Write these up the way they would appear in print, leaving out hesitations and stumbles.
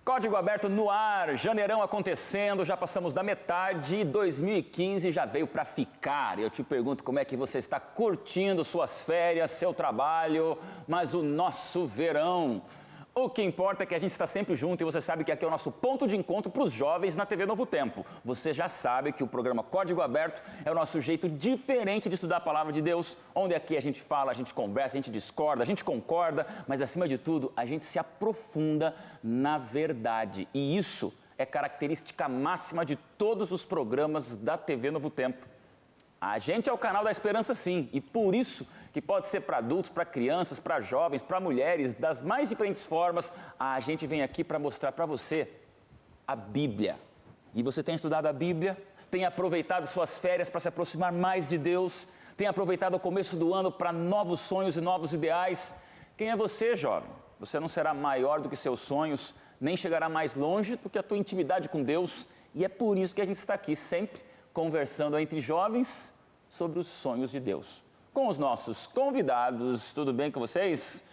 Código Aberto no ar, janeirão acontecendo, já passamos da metade, 2015 já veio para ficar. Eu te pergunto como é que você está curtindo suas férias, seu trabalho, mas o nosso verão. O que importa é que a gente está sempre junto e você sabe que aqui é o nosso ponto de encontro para os jovens na TV Novo Tempo. Você já sabe que o programa Código Aberto é o nosso jeito diferente de estudar a Palavra de Deus, onde aqui a gente fala, a gente conversa, a gente discorda, a gente concorda, mas acima de tudo a gente se aprofunda na verdade. E isso é característica máxima de todos os programas da TV Novo Tempo. A gente é o canal da esperança sim, e por isso que pode ser para adultos, para crianças, para jovens, para mulheres, das mais diferentes formas, a gente vem aqui para mostrar para você a Bíblia. E você tem estudado a Bíblia, tem aproveitado suas férias para se aproximar mais de Deus, tem aproveitado o começo do ano para novos sonhos e novos ideais. Quem é você, jovem? Você não será maior do que seus sonhos, nem chegará mais longe do que a tua intimidade com Deus, e é por isso que a gente está aqui sempre conversando entre jovens sobre os sonhos de Deus. Com os nossos convidados, tudo bem com vocês?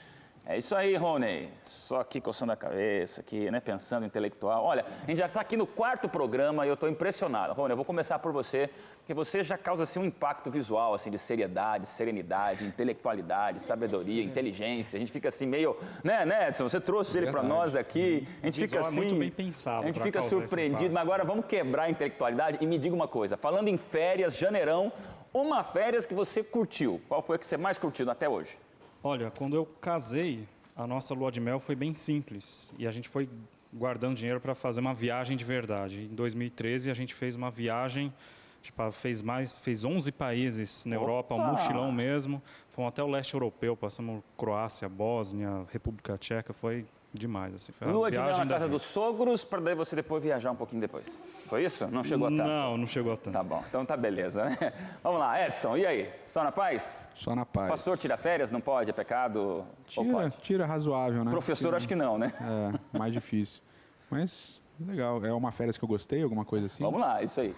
É isso aí, Rony. Só aqui coçando a cabeça, aqui, né, pensando intelectual. Olha, a gente já está aqui no quarto programa e eu estou impressionado. Rony, eu vou começar por você, porque você já causa assim, um impacto visual assim, de seriedade, serenidade, intelectualidade, sabedoria, inteligência. A gente fica assim meio... Né, Edson? Você trouxe ele para nós aqui. A gente fica assim... muito bem pensado. A gente fica surpreendido, mas agora vamos quebrar a intelectualidade e me diga uma coisa. Falando em férias, janeirão, uma férias que você curtiu. Qual foi a que você mais curtiu até hoje? Olha, quando eu casei, a nossa lua de mel foi bem simples. E a gente foi guardando dinheiro para fazer uma viagem de verdade. Em 2013, a gente fez uma viagem, tipo, fez 11 países na Europa, um mochilão mesmo. Fomos até o leste europeu, passamos Croácia, Bósnia, República Tcheca, foi demais. Assim, foi lua de mel na casa dos sogros, para daí você depois viajar um pouquinho depois. Foi isso? Não chegou a tanto? Não chegou a tanto. Tá bom, então tá beleza, né? Vamos lá, Edson, e aí? Só na paz? Só na paz. Pastor tira férias, não pode? É pecado? Ou pode? Tira razoável, né? Professor, acho que não, né? É, mais difícil. Mas, legal. É uma férias que eu gostei, alguma coisa assim? Vamos lá, isso aí.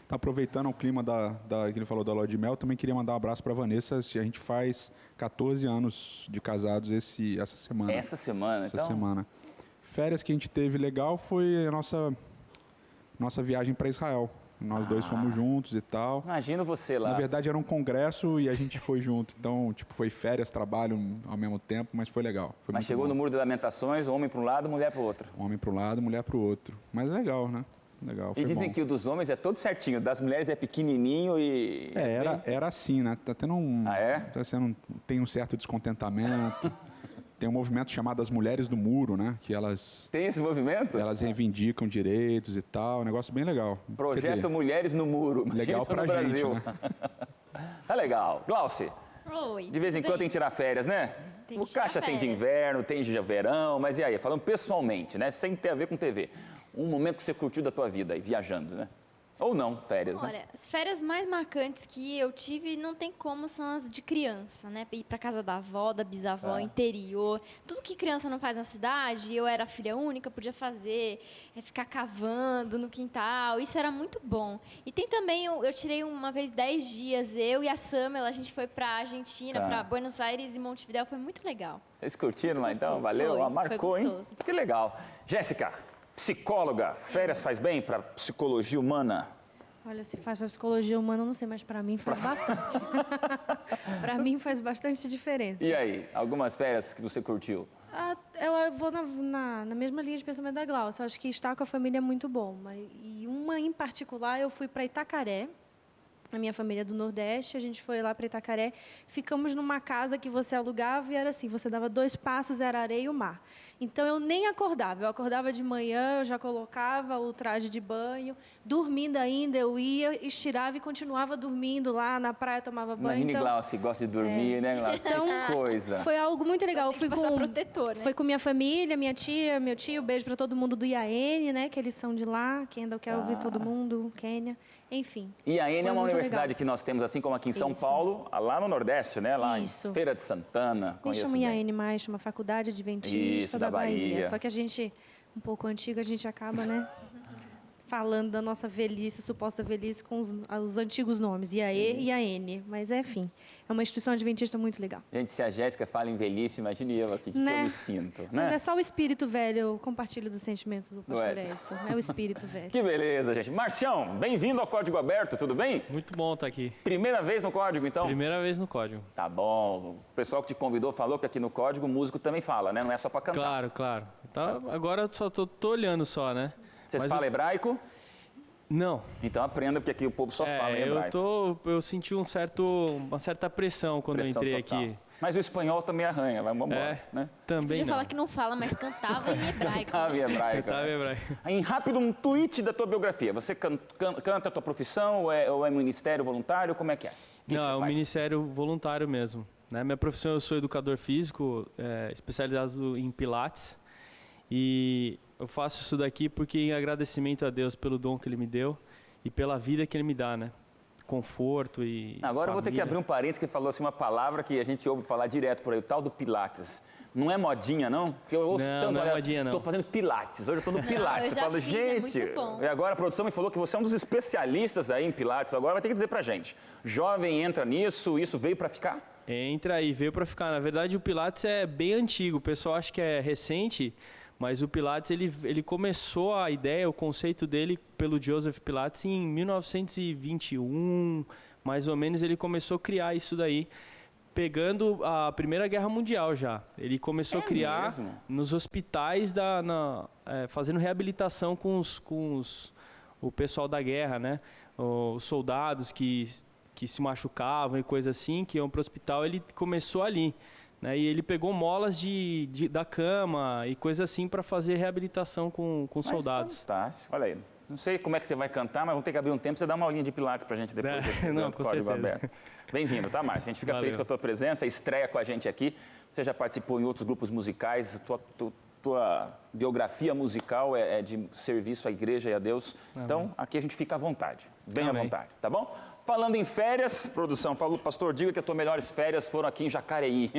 Tá aproveitando o clima que ele falou da lua de mel, também queria mandar um abraço para Vanessa. A gente faz 14 anos de casados essa semana. Essa semana, então? Essa semana. Férias que a gente teve legal foi a nossa viagem para Israel. Nós dois fomos juntos e tal. Imagino você lá. Na verdade era um congresso e a gente foi junto. Então, tipo, foi férias, trabalho ao mesmo tempo, mas foi legal. Foi mas chegou bom. no Muro das Lamentações, homem para um lado, mulher para o outro. Homem para um lado, mulher para o outro. Mas legal, né? Legal, e dizem bom. que o dos homens é todo certinho, das mulheres é pequenininho e... Era assim, né? Tá tendo tem um certo descontentamento. Tem um movimento chamado as Mulheres do Muro, né? Que elas... Tem esse movimento? Elas reivindicam direitos e tal. Um negócio bem legal. Projeto Mulheres no Muro. Legal pra gente, Brasil. né? Tá legal. Glauci, Oi, de vez em quando tem que tirar férias, né? O Caixa tem de inverno, tem de verão, mas e aí? Falando pessoalmente, né? Sem ter a ver com TV. Um momento que você curtiu da tua vida aí, viajando, né? Ou não, férias, né? Olha, as férias mais marcantes que eu tive, não tem como, são as de criança, né? Ir pra casa da avó, da bisavó, interior. Tudo que criança não faz na cidade, eu era filha única, podia fazer, ficar cavando no quintal. Isso era muito bom. E tem também, eu tirei uma vez 10 dias, eu e a Samela, a gente foi pra Argentina, pra Buenos Aires e Montevidéu, foi muito legal. Vocês curtiram lá então? Gostoso, Valeu? Marcou, foi hein? gostoso. Que legal. Jéssica, psicóloga, férias faz bem para psicologia humana? Olha, se faz para psicologia humana, eu não sei, mas para mim faz bastante. Para mim faz bastante diferença. E aí, algumas férias que você curtiu? Eu vou na mesma linha de pensamento da Glaucia. Eu acho que estar com a família é muito bom. E uma em particular, eu fui para Itacaré. A minha família é do Nordeste, a gente foi lá para Itacaré, ficamos numa casa que você alugava e era assim, você dava 2 passos, era areia e o mar. Então, eu nem acordava, eu acordava de manhã, eu já colocava o traje de banho, dormindo ainda, eu ia, estirava e continuava dormindo lá na praia, tomava banho. Imagine Glaucia, gosta de dormir, né, Glaucia? Então, que coisa. Foi algo muito legal. Só tem que passar protetor, né? Foi com minha família, minha tia, meu tio, beijo para todo mundo do IAN, né, que eles são de lá, quem ainda quer ouvir todo mundo, Quênia, enfim. IAN é uma universidade que nós temos, assim como aqui em São Paulo, lá no Nordeste, né, lá em Feira de Santana. Nem chama IAN mais, chama Faculdade Adventista da Bahia. Só que a gente, um pouco antigo, a gente acaba, né, falando da nossa velhice, suposta velhice, com os antigos nomes, IAE e a N. Mas, enfim, é uma instituição adventista muito legal. Gente, se a Jéssica fala em velhice, imagine eu aqui, que eu me sinto. Né? Mas é só o espírito velho, eu compartilho do sentimento do pastor Edson. Edson. É o espírito velho. Que beleza, gente. Marcião, bem-vindo ao Código Aberto, tudo bem? Muito bom estar aqui. Primeira vez no Código, então? Primeira vez no Código. Tá bom. O pessoal que te convidou falou que aqui no Código o músico também fala, né? Não é só pra cantar. Claro, claro. Então, agora eu só tô olhando só, né? Você Mas fala hebraico? Não. Então aprenda, porque aqui o povo só fala em hebraico. Eu senti uma certa pressão quando Pressão eu entrei total. aqui. Mas o espanhol também arranha, vamos embora, né? Também Podia não. falar que não fala, mas cantava em hebraico. Cantava em hebraico. Tava né? hebraico. Em rápido, um tweet da tua biografia. Você canta a tua profissão ou é ministério voluntário? Como é que é? O que Não, você é um faz? ministério voluntário mesmo. Né? Minha profissão, eu sou educador físico, especializado em Pilates. E eu faço isso daqui porque em agradecimento a Deus pelo dom que Ele me deu e pela vida que Ele me dá, né? Conforto e Agora eu vou ter que família. abrir um parênteses que falou assim uma palavra que a gente ouve falar direto por aí, o tal do Pilates. Não é modinha, não? Porque eu ouço Não, tanto, não é olha, modinha, não. tô fazendo Pilates, hoje eu tô no Pilates. eu já falo, fiz, é gente, muito bom. e agora a produção me falou que você é um dos especialistas aí em Pilates, agora vai ter que dizer pra gente. Jovem entra nisso, isso veio pra ficar? Entra aí, veio para ficar. Na verdade, o Pilates é bem antigo. O pessoal acha que é recente, mas o Pilates ele começou a ideia, o conceito dele pelo Joseph Pilates em 1921, mais ou menos. Ele começou a criar isso daí, pegando a Primeira Guerra Mundial já. Ele começou a criar mesmo? nos hospitais, fazendo reabilitação com o pessoal da guerra, né? Os soldados que se machucavam e coisa assim, que iam para o hospital, ele começou ali. Né? E ele pegou molas da cama e coisa assim para fazer reabilitação com Mas soldados. fantástico, olha aí. Não sei como é que você vai cantar, mas vamos ter que abrir um tempo e você dar uma aulinha de Pilates pra gente depois. aqui, Não, do com Código certeza. Aberto. Bem-vindo, tá, Márcio? A gente fica Valeu. feliz com a tua presença, estreia com a gente aqui. Você já participou em outros grupos musicais, tua biografia musical é de serviço à igreja e a Deus. Amém. Então, aqui a gente fica à vontade, bem Amém. à vontade, tá bom? Falando em férias, produção, falou, pastor, diga que as tuas melhores férias foram aqui em Jacareí.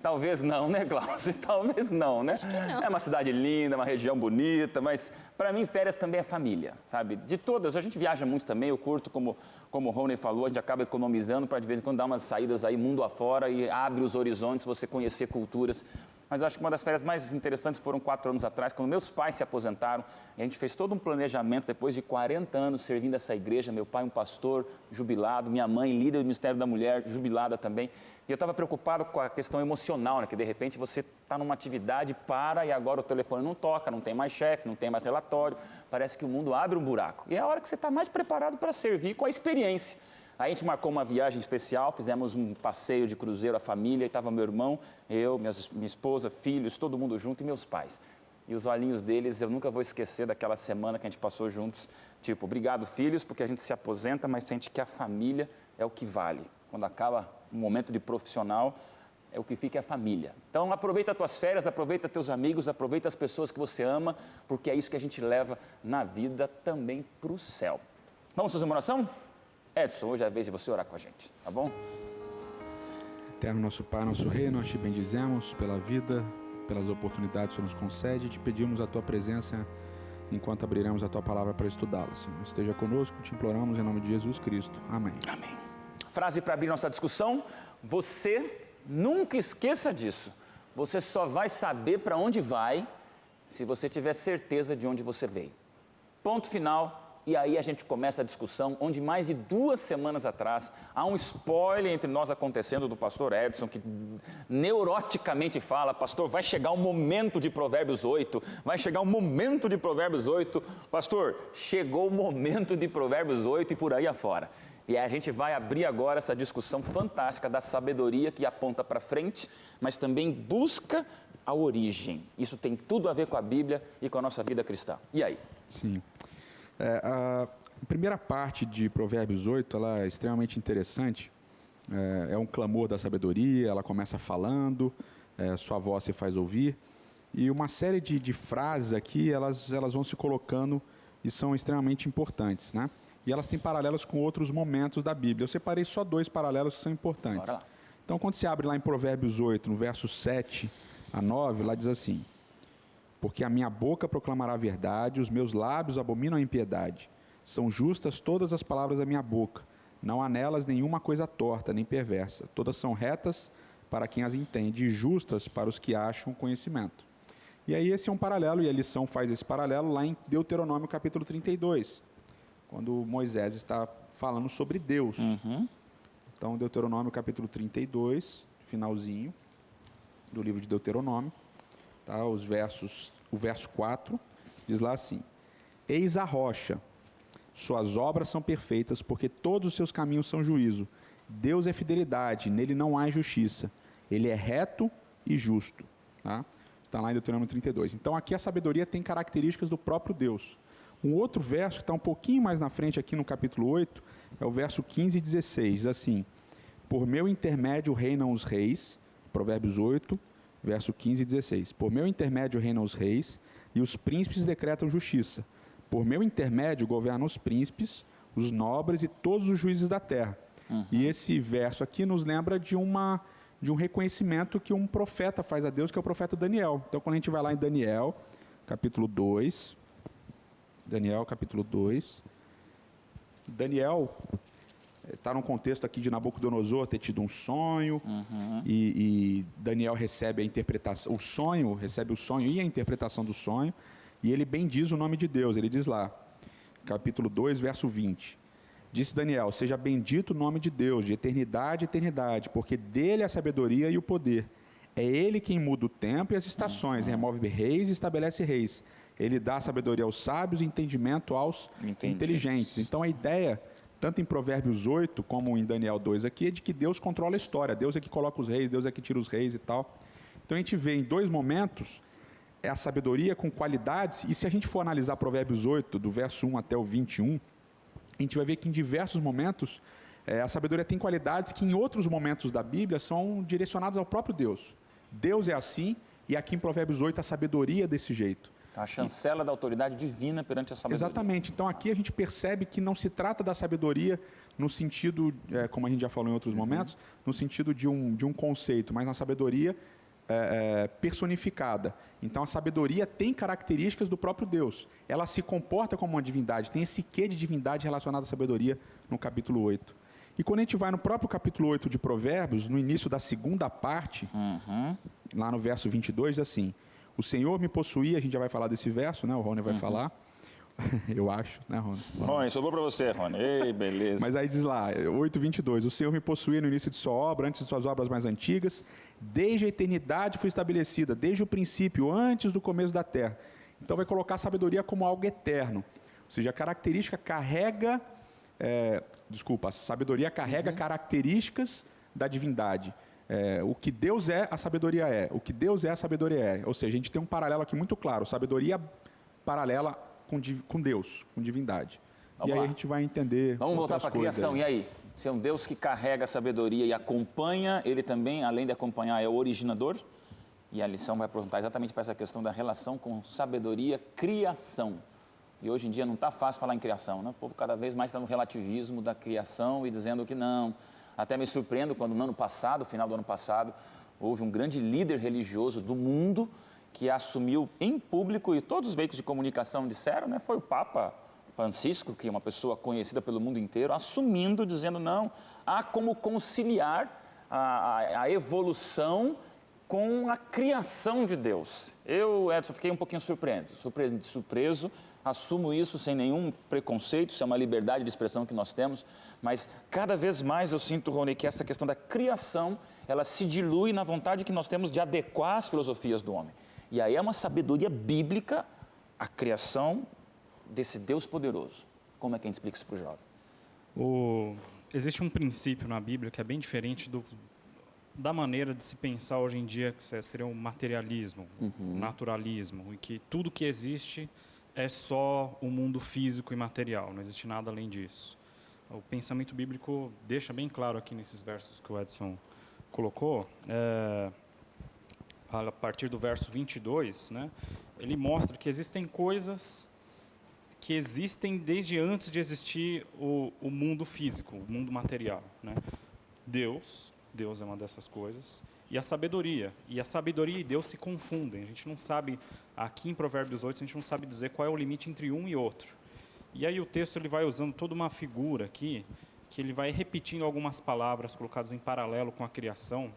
Talvez não, né, Glaucio? Talvez não, né? Acho que não. É uma cidade linda, uma região bonita, mas para mim férias também é família, sabe? De todas, a gente viaja muito também, eu curto, como o Rony falou, a gente acaba economizando para de vez em quando dar umas saídas aí mundo afora e abre os horizontes, você conhecer culturas. Mas eu acho que uma das férias mais interessantes foram 4 anos atrás, quando meus pais se aposentaram. E a gente fez todo um planejamento, depois de 40 anos servindo essa igreja. Meu pai, um pastor jubilado, minha mãe, líder do Ministério da Mulher, jubilada também. E eu estava preocupado com a questão emocional, né? Que de repente você está numa atividade, para e agora o telefone não toca, não tem mais chefe, não tem mais relatório. Parece que o mundo abre um buraco. E é a hora que você está mais preparado para servir com a experiência. Aí a gente marcou uma viagem especial, fizemos um passeio de cruzeiro, a família, e estava meu irmão, eu, minha esposa, filhos, todo mundo junto e meus pais. E os olhinhos deles, eu nunca vou esquecer daquela semana que a gente passou juntos. Tipo, obrigado filhos, porque a gente se aposenta, mas sente que a família é o que vale. Quando acaba um momento de profissional, é o que fica a família. Então aproveita as tuas férias, aproveita teus amigos, aproveita as pessoas que você ama, porque é isso que a gente leva na vida também para o céu. Vamos fazer uma oração? Edson, hoje é a vez de você orar com a gente, tá bom? Eterno nosso Pai, nosso Rei, nós te bendizemos pela vida, pelas oportunidades que o Senhor nos concede, te pedimos a tua presença enquanto abriremos a tua palavra para estudá-la, Senhor. Esteja conosco, te imploramos em nome de Jesus Cristo. Amém. Amém. Frase para abrir nossa discussão: você nunca esqueça disso. Você só vai saber para onde vai se você tiver certeza de onde você veio. Ponto final. E aí a gente começa a discussão, onde mais de 2 semanas atrás, há um spoiler entre nós acontecendo do pastor Edson, que neuroticamente fala, pastor, vai chegar um momento de Provérbios 8, vai chegar um momento de Provérbios 8. Pastor, chegou o momento de Provérbios 8 e por aí afora. E a gente vai abrir agora essa discussão fantástica da sabedoria que aponta para frente, mas também busca a origem. Isso tem tudo a ver com a Bíblia e com a nossa vida cristã. E aí? Sim. A primeira parte de Provérbios 8, ela é extremamente interessante. É um clamor da sabedoria, ela começa falando, sua voz se faz ouvir. E uma série de frases aqui, elas vão se colocando e são extremamente importantes, né? E elas têm paralelos com outros momentos da Bíblia. Eu separei só 2 paralelos que são importantes. Bora lá. Então, quando se abre lá em Provérbios 8, no verso 7 a 9, lá diz assim: porque a minha boca proclamará a verdade, os meus lábios abominam a impiedade. São justas todas as palavras da minha boca, não há nelas nenhuma coisa torta nem perversa. Todas são retas para quem as entende e justas para os que acham conhecimento. E aí esse é um paralelo, e a lição faz esse paralelo lá em Deuteronômio capítulo 32, quando Moisés está falando sobre Deus. Então, Deuteronômio capítulo 32, finalzinho do livro de Deuteronômio, tá? O verso 4, diz lá assim: Eis a rocha, suas obras são perfeitas, porque todos os seus caminhos são juízo. Deus é fidelidade, nele não há injustiça. Ele é reto e justo. Tá? Está lá em Deuteronômio 32. Então, aqui a sabedoria tem características do próprio Deus. Um outro verso que está um pouquinho mais na frente aqui no capítulo 8, é o verso 15 e 16, diz assim: Por meu intermédio reinam os reis, Provérbios 8, verso 15 e 16. Por meu intermédio reinam os reis, e os príncipes decretam justiça. Por meu intermédio governam os príncipes, os nobres e todos os juízes da terra. E esse verso aqui nos lembra de um reconhecimento que um profeta faz a Deus, que é o profeta Daniel. Então, quando a gente vai lá em Daniel, capítulo 2, Daniel está num contexto aqui de Nabucodonosor ter tido um sonho, e Daniel recebe a interpretação, recebe o sonho e a interpretação do sonho, e ele bendiz o nome de Deus. Ele diz lá, capítulo 2, verso 20, disse Daniel: seja bendito o nome de Deus, de eternidade a eternidade, porque dele é a sabedoria e o poder. É ele quem muda o tempo e as estações, remove reis e estabelece reis. Ele dá sabedoria aos sábios e entendimento aos inteligentes. Então, a ideia, tanto em Provérbios 8 como em Daniel 2 aqui, é de que Deus controla a história. Deus é que coloca os reis, Deus é que tira os reis e tal. Então, a gente vê em dois momentos a sabedoria com qualidades, e se a gente for analisar Provérbios 8, do verso 1 até o 21, a gente vai ver que em diversos momentos a sabedoria tem qualidades que em outros momentos da Bíblia são direcionadas ao próprio Deus. Deus é assim, e aqui em Provérbios 8 a sabedoria é desse jeito. A chancela da autoridade divina perante a sabedoria. Exatamente. Então, aqui a gente percebe que não se trata da sabedoria no sentido, como a gente já falou em outros momentos, no sentido de um conceito, mas na sabedoria personificada. Então, a sabedoria tem características do próprio Deus. Ela se comporta como uma divindade, tem esse quê de divindade relacionado à sabedoria no capítulo 8. E quando a gente vai no próprio capítulo 8 de Provérbios, no início da segunda parte, lá no verso 22, diz assim: o Senhor me possuía, a gente já vai falar desse verso, né? O Rony vai falar, eu acho, né, Rony? Rony, sobrou para você, Rony. Ei, beleza. Mas aí diz lá, 8:22, o Senhor me possuía no início de sua obra, antes de suas obras mais antigas, desde a eternidade foi estabelecida, desde o princípio, antes do começo da terra. Então vai colocar a sabedoria como algo eterno. Ou seja, a característica carrega, a sabedoria carrega características da divindade. O que Deus é, a sabedoria é. O que Deus é, a sabedoria é. Ou seja, a gente tem um paralelo aqui muito claro. Sabedoria paralela com Deus, com divindade. Vamos e aí lá. a gente vai entender. Vamos voltar para a criação. E aí? Se é um Deus que carrega a sabedoria e acompanha, ele também, além de acompanhar, é o originador. E a lição vai apontar exatamente para essa questão da relação com sabedoria, criação. E hoje em dia não está fácil falar em criação, né? O povo cada vez mais está no relativismo da criação e dizendo que não. Até me surpreendo quando no ano passado, final do ano passado, houve um grande líder religioso do mundo que assumiu em público, e todos os veículos de comunicação disseram, né? Foi o Papa Francisco, que é uma pessoa conhecida pelo mundo inteiro, assumindo, dizendo não, há como conciliar a evolução com a criação de Deus. Eu, Edson, fiquei um pouquinho surpreso, assumo isso sem nenhum preconceito, isso é uma liberdade de expressão que nós temos, mas cada vez mais eu sinto, Rony, que essa questão da criação, ela se dilui na vontade que nós temos de adequar as filosofias do homem. E aí é uma sabedoria bíblica a criação desse Deus poderoso. Como é que a gente explica isso para o jovem? Existe um princípio na Bíblia que é bem diferente da maneira de se pensar hoje em dia, que seria o materialismo, o naturalismo, e que tudo que existe é só o mundo físico e material, não existe nada além disso. O pensamento bíblico deixa bem claro aqui nesses versos que o Edson colocou, a partir do verso 22, né, ele mostra que existem coisas que existem desde antes de existir o mundo físico, o mundo material, né? Deus é uma dessas coisas, e a sabedoria. E a sabedoria e Deus se confundem. A gente não sabe, aqui em Provérbios 8, a gente não sabe dizer qual é o limite entre um e outro. E aí o texto ele vai usando toda uma figura aqui, que ele vai repetindo algumas palavras colocadas em paralelo com a criação.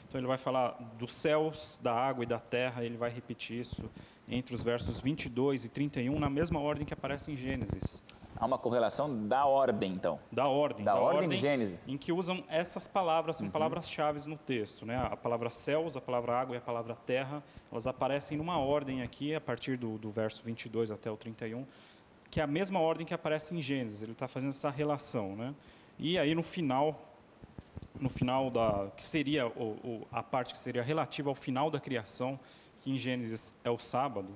Então ele vai falar dos céus, da água e da terra, ele vai repetir isso entre os versos 22 e 31, na mesma ordem que aparece em Gênesis. Há uma correlação da ordem, então. Da ordem de Gênesis. Em que usam essas palavras, são palavras-chave no texto, né? A palavra céus, a palavra água e a palavra terra, elas aparecem numa ordem aqui, a partir do verso 22 até o 31, que é a mesma ordem que aparece em Gênesis, ele está fazendo essa relação, né? E aí no final que seria a parte que seria relativa ao final da criação, que em Gênesis é o sábado,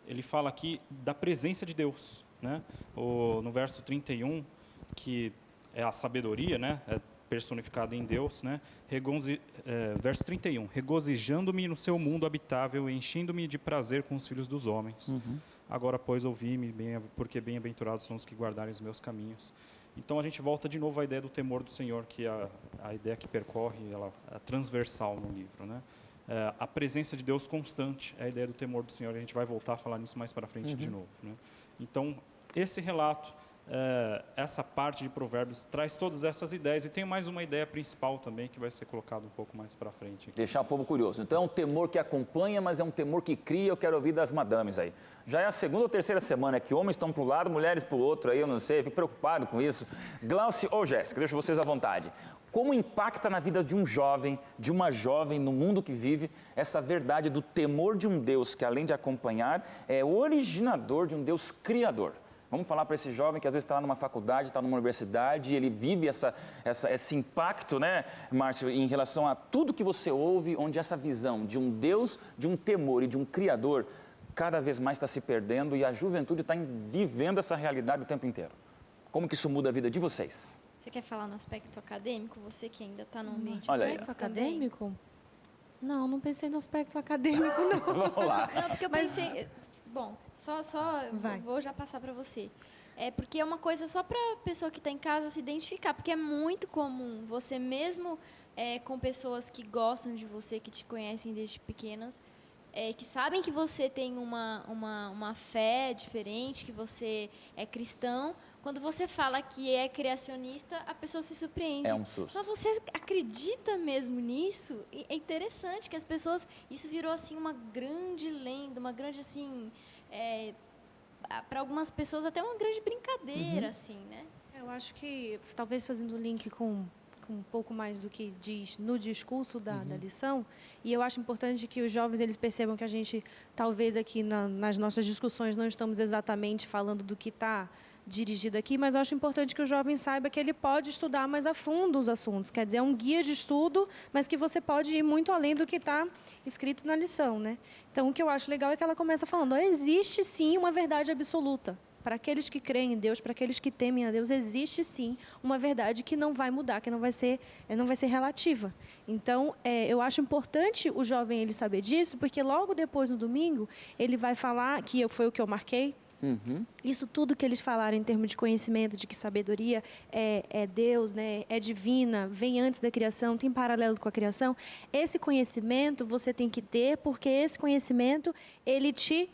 ele fala aqui da presença de Deus, né? No verso 31, que é a sabedoria, né? É personificada em Deus, né? Verso 31, regozijando-me no seu mundo habitável e enchendo-me de prazer com os filhos dos homens. Agora, pois, ouvi-me, porque bem-aventurados são os que guardarem os meus caminhos. Então, a gente volta de novo à ideia do temor do Senhor, que é a ideia que percorre, ela é transversal no livro, né? A presença de Deus constante é a ideia do temor do Senhor, e a gente vai voltar a falar nisso mais para frente de novo, né? Então, esse relato, essa parte de Provérbios, traz todas essas ideias, e tem mais uma ideia principal também, que vai ser colocada um pouco mais para frente aqui. Deixar o povo curioso. Então é um temor que acompanha, mas é um temor que cria. Eu quero ouvir das madames aí. Já é a segunda ou terceira semana que homens estão para um lado, mulheres para o outro, aí eu não sei, eu fico preocupado com isso. Glaucio ou Jéssica, deixo vocês à vontade. Como impacta na vida de um jovem, de uma jovem, no mundo que vive, essa verdade do temor de um Deus que, além de acompanhar, é originador de um Deus criador? Vamos falar para esse jovem que às vezes está numa faculdade, está numa universidade, e ele vive esse impacto, né, Márcio, em relação a tudo que você ouve, onde essa visão de um Deus, de um temor e de um Criador, cada vez mais está se perdendo, e a juventude está vivendo essa realidade o tempo inteiro. Como que isso muda a vida de vocês? Você quer falar no aspecto acadêmico? Você que ainda está no ambiente Olha aí. Aspecto acadêmico? Não não pensei no aspecto acadêmico, não. Vamos lá. Não, porque eu pensei... Bom, vou já passar para você. É porque é uma coisa só para a pessoa que está em casa se identificar, porque é muito comum você mesmo com pessoas que gostam de você, que te conhecem desde pequenas, que sabem que você tem uma fé diferente, que você é cristão. Quando você fala que é criacionista, a pessoa se surpreende. É um susto. Mas você acredita mesmo nisso? É interessante que as pessoas... Isso virou, assim, uma grande lenda, uma grande, assim... para algumas pessoas, até uma grande brincadeira, assim, né? Eu acho que, talvez fazendo o link com um pouco mais do que diz no discurso da lição, e eu acho importante que os jovens eles percebam que a gente, talvez aqui nas nossas discussões, não estamos exatamente falando do que está dirigido aqui, mas eu acho importante que o jovem saiba que ele pode estudar mais a fundo os assuntos. Quer dizer, é um guia de estudo, mas que você pode ir muito além do que está escrito na lição, né? Então, o que eu acho legal é que ela começa falando, existe sim uma verdade absoluta. Para aqueles que creem em Deus, para aqueles que temem a Deus, existe sim uma verdade que não vai mudar, que não vai ser relativa. Então, eu acho importante o jovem ele saber disso, porque logo depois, no domingo, ele vai falar, foi o que eu marquei, isso tudo que eles falaram em termos de conhecimento, de que sabedoria é Deus, né, é divina, vem antes da criação, tem paralelo com a criação. Esse conhecimento você tem que ter, porque esse conhecimento, ele te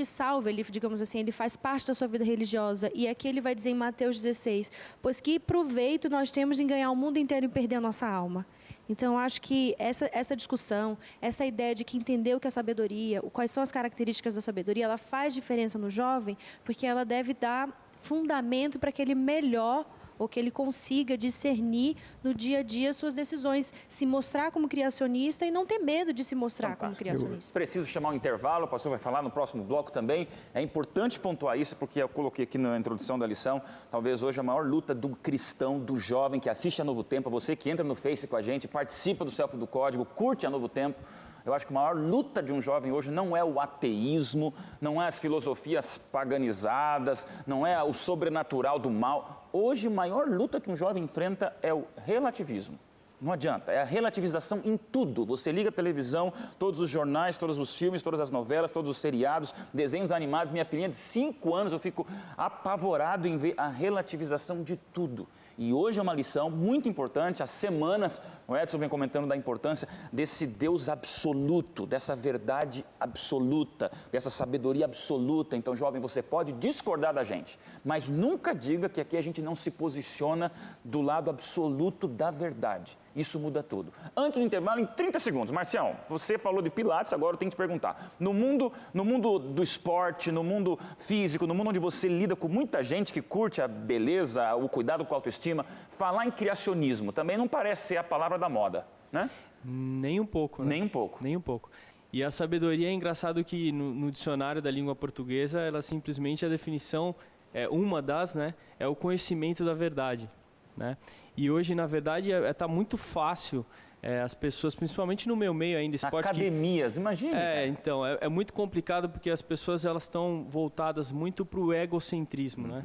salva, digamos assim, ele faz parte da sua vida religiosa. E aqui ele vai dizer em Mateus 16, pois que proveito nós temos em ganhar o mundo inteiro e perder a nossa alma. Então, eu acho que essa discussão, essa ideia de que entender o que é sabedoria, quais são as características da sabedoria, ela faz diferença no jovem, porque ela deve dar fundamento para que ele melhor, ou que ele consiga discernir no dia a dia suas decisões, se mostrar como criacionista e não ter medo de se mostrar como criacionista. Preciso chamar um intervalo, o pastor vai falar no próximo bloco também. É importante pontuar isso, porque eu coloquei aqui na introdução da lição, talvez hoje a maior luta do cristão, do jovem que assiste a Novo Tempo, você que entra no Face com a gente, participa do Selfie do Código, curte a Novo Tempo. Eu acho que a maior luta de um jovem hoje não é o ateísmo, não é as filosofias paganizadas, não é o sobrenatural do mal. Hoje, a maior luta que um jovem enfrenta é o relativismo. Não adianta, é a relativização em tudo. Você liga a televisão, todos os jornais, todos os filmes, todas as novelas, todos os seriados, desenhos animados. Minha filhinha de 5 anos, eu fico apavorado em ver a relativização de tudo. E hoje é uma lição muito importante. Há semanas, o Edson vem comentando da importância desse Deus absoluto, dessa verdade absoluta, dessa sabedoria absoluta. Então, jovem, você pode discordar da gente, mas nunca diga que aqui a gente não se posiciona do lado absoluto da verdade. Isso muda tudo. Antes do intervalo, em 30 segundos. Marcião, você falou de Pilates, agora eu tenho que te perguntar. No mundo do esporte, no mundo físico, no mundo onde você lida com muita gente que curte a beleza, o cuidado com a autoestima, falar em criacionismo também não parece ser a palavra da moda, né? Nem um pouco, né? Nem um pouco. Nem um pouco. E a sabedoria é engraçado que no dicionário da língua portuguesa, ela simplesmente, a definição, uma das, né, é o conhecimento da verdade, né? E hoje, na verdade, está muito fácil as pessoas, principalmente no meu meio ainda, esporte... Academias, imagina. Então, é muito complicado porque as pessoas elas estão voltadas muito para o egocentrismo, né?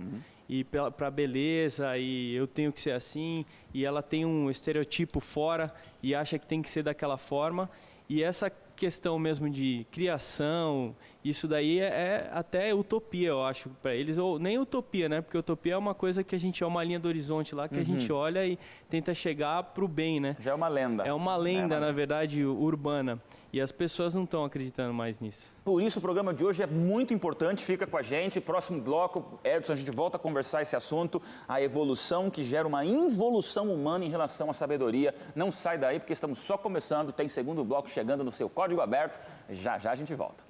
E para a beleza, e eu tenho que ser assim, e ela tem um estereotipo fora e acha que tem que ser daquela forma. E essa questão mesmo de criação, isso daí é até utopia, eu acho, para eles. Ou nem utopia, né? Porque utopia é uma coisa que a gente, é uma linha do horizonte lá, que a gente olha e tenta chegar para o bem, né? Já é uma lenda. É uma lenda, na verdade, urbana. E as pessoas não estão acreditando mais nisso. Por isso, o programa de hoje é muito importante. Fica com a gente. Próximo bloco, Edson, a gente volta a conversar esse assunto. A evolução que gera uma involução humana em relação à sabedoria. Não sai daí, porque estamos só começando. Tem segundo bloco chegando no seu Código Aberto. Já já a gente volta.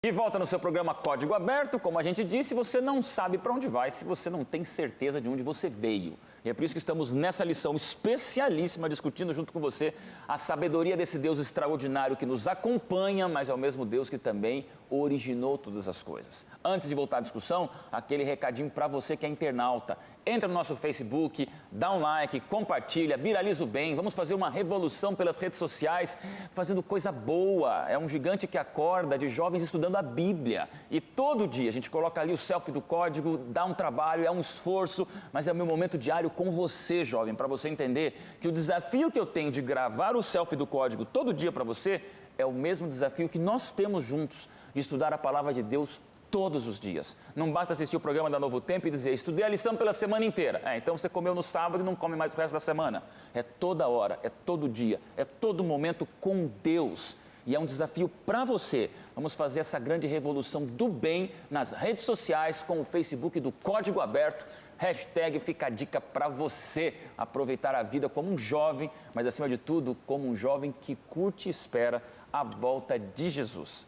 De volta no seu programa Código Aberto, como a gente disse, você não sabe para onde vai se você não tem certeza de onde você veio. E é por isso que estamos nessa lição especialíssima discutindo junto com você a sabedoria desse Deus extraordinário que nos acompanha, mas é o mesmo Deus que também originou todas as coisas. Antes de voltar à discussão, aquele recadinho para você que é internauta. Entra no nosso Facebook, dá um like, compartilha, viraliza o bem. Vamos fazer uma revolução pelas redes sociais, fazendo coisa boa. É um gigante que acorda de jovens estudando a Bíblia. E todo dia a gente coloca ali o selfie do código, dá um trabalho, é um esforço, mas é o meu momento diário com você, jovem, para você entender que o desafio que eu tenho de gravar o selfie do código todo dia para você é o mesmo desafio que nós temos juntos de estudar a palavra de Deus todos os dias. Não basta assistir o programa da Novo Tempo e dizer, estudei a lição pela semana inteira. Então você comeu no sábado e não come mais o resto da semana. É toda hora, é todo dia, é todo momento com Deus. E é um desafio para você. Vamos fazer essa grande revolução do bem nas redes sociais com o Facebook do Código Aberto. Hashtag fica a dica para você aproveitar a vida como um jovem, mas acima de tudo, como um jovem que curte e espera a volta de Jesus.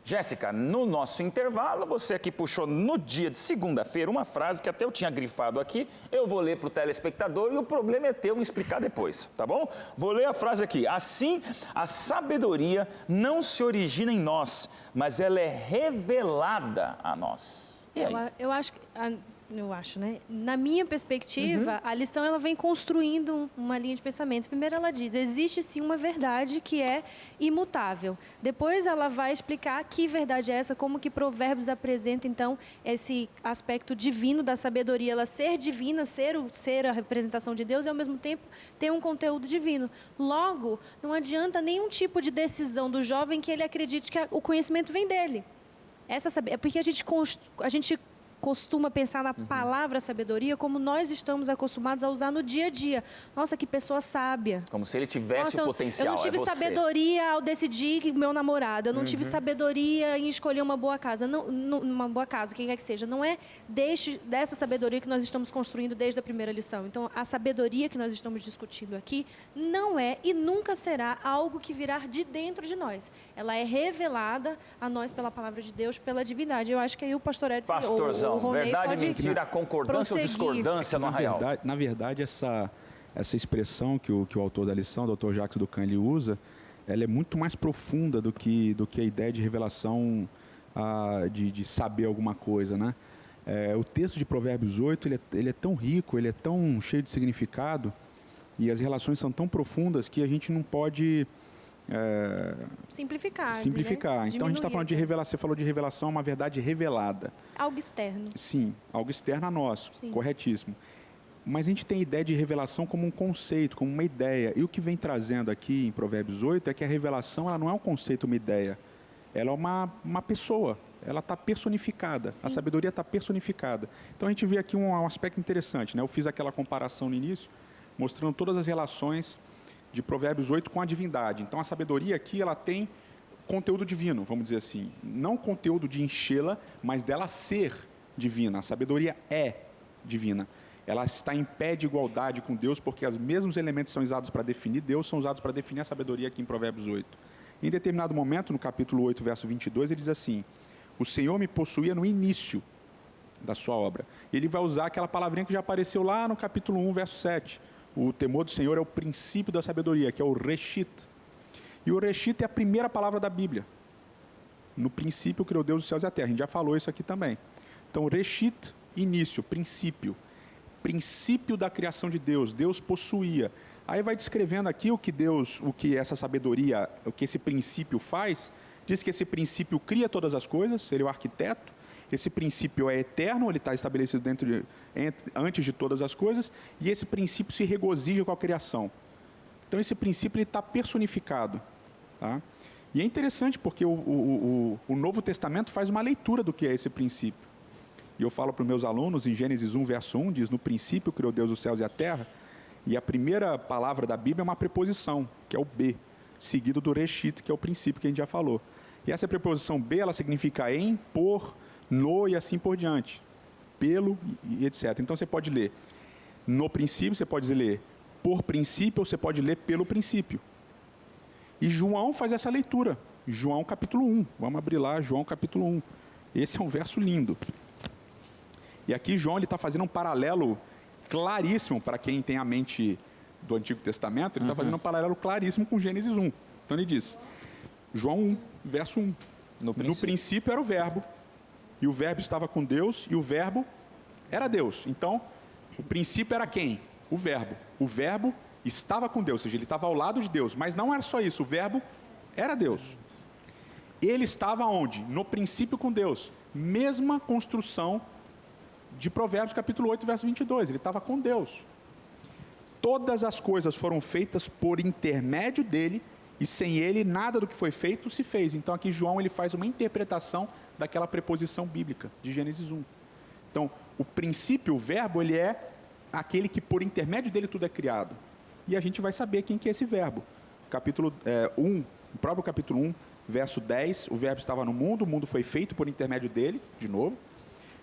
Jéssica, no nosso intervalo, você aqui puxou no dia de segunda-feira uma frase que até eu tinha grifado aqui. Eu vou ler para o telespectador e o problema é teu em explicar depois, tá bom? Vou ler a frase aqui. Assim, a sabedoria não se origina em nós, mas ela é revelada a nós. E aí? Eu acho, né? Na minha perspectiva, a lição ela vem construindo uma linha de pensamento. Primeiro ela diz, existe sim uma verdade que é imutável. Depois ela vai explicar que verdade é essa, como que Provérbios apresenta, então, esse aspecto divino da sabedoria, ela ser divina, ser a representação de Deus e, ao mesmo tempo, ter um conteúdo divino. Logo, não adianta nenhum tipo de decisão do jovem que ele acredite que o conhecimento vem dele. É porque a gente costuma pensar na palavra sabedoria como nós estamos acostumados a usar no dia a dia. Nossa, que pessoa sábia. Como se ele tivesse o potencial. Eu não tive sabedoria ao decidir que meu namorado. Eu não tive sabedoria em escolher uma boa casa. Uma boa casa, o que quer que seja. Não é dessa sabedoria que nós estamos construindo desde a primeira lição. Então, a sabedoria que nós estamos discutindo aqui não é e nunca será algo que virá de dentro de nós. Ela é revelada a nós pela palavra de Deus, pela divindade. Eu acho que aí o pastor Edson... Pastorzão, verdade, mentira, concordância ou discordância no arraial? Na verdade, essa expressão que o autor da lição, o Dr. Jacques Ducan, ele usa, ela é muito mais profunda do que a ideia de revelação, de saber alguma coisa, né? O texto de Provérbios 8, ele é tão rico, ele é tão cheio de significado, e as relações são tão profundas que a gente não pode Simplificar. Né? Diminuir Então, a gente está falando de até. revelação, você falou de revelação, uma verdade revelada. Algo externo. Sim, algo externo a nós, Sim. corretíssimo. Mas a gente tem a ideia de revelação como um conceito, como uma ideia. E o que vem trazendo aqui em Provérbios 8 é que a revelação ela não é um conceito, uma ideia. Ela é uma pessoa, ela está personificada, Sim. a sabedoria está personificada. Então a gente vê aqui um aspecto interessante, né? Eu fiz aquela comparação no início, mostrando todas as relações de Provérbios 8 com a divindade. Então a sabedoria aqui ela tem conteúdo divino, vamos dizer assim. Não conteúdo de enchê-la, mas dela ser divina. A sabedoria é divina. Ela está em pé de igualdade com Deus, porque os mesmos elementos são usados para definir Deus, são usados para definir a sabedoria aqui em Provérbios 8. Em determinado momento, no capítulo 8, verso 22, ele diz assim: o Senhor me possuía no início da sua obra. Ele vai usar aquela palavrinha que já apareceu lá no capítulo 1, verso 7. O temor do Senhor é o princípio da sabedoria, que é o Reshit. E o Reshit é a primeira palavra da Bíblia. No princípio criou Deus os céus e a terra. A gente já falou isso aqui também. Então, Reshit, início, princípio. Princípio da criação de Deus. Deus possuía. Aí vai descrevendo aqui o que essa sabedoria, o que esse princípio faz. Diz que esse princípio cria todas as coisas, ele é o arquiteto. Esse princípio é eterno, ele está estabelecido antes de todas as coisas. E esse princípio se regozija com a criação. Então esse princípio ele está personificado. Tá? E é interessante porque o Novo Testamento faz uma leitura do que é esse princípio. E eu falo para os meus alunos, em Gênesis 1, verso 1, diz: no princípio criou Deus os céus e a terra. E a primeira palavra da Bíblia é uma preposição, que é o B, seguido do Reshit, que é o princípio que a gente já falou. E essa preposição B, ela significa em, por, no e assim por diante. Pelo e etc. Então você pode ler no princípio, você pode ler por princípio, ou você pode ler pelo princípio. E João faz essa leitura. João capítulo 1. Vamos abrir lá, João capítulo 1. Esse é um verso lindo. E aqui João está fazendo um paralelo claríssimo para quem tem a mente do Antigo Testamento, ele está fazendo um paralelo claríssimo com Gênesis 1. Então ele diz, João 1, verso 1. No princípio era o verbo, e o verbo estava com Deus, e o verbo era Deus. Então, o princípio era quem? O verbo. O verbo estava com Deus, ou seja, ele estava ao lado de Deus. Mas não era só isso, o verbo era Deus. Ele estava onde? No princípio com Deus. Mesma construção de Provérbios capítulo 8, verso 22. Ele estava com Deus. Todas as coisas foram feitas por intermédio dele, e sem ele nada do que foi feito se fez. Então aqui João ele faz uma interpretação daquela preposição bíblica de Gênesis 1. Então, o princípio, o verbo, ele é aquele que por intermédio dele tudo é criado. E a gente vai saber quem que é esse verbo. Capítulo 1, o próprio capítulo 1, verso 10, o verbo estava no mundo, o mundo foi feito por intermédio dele, de novo.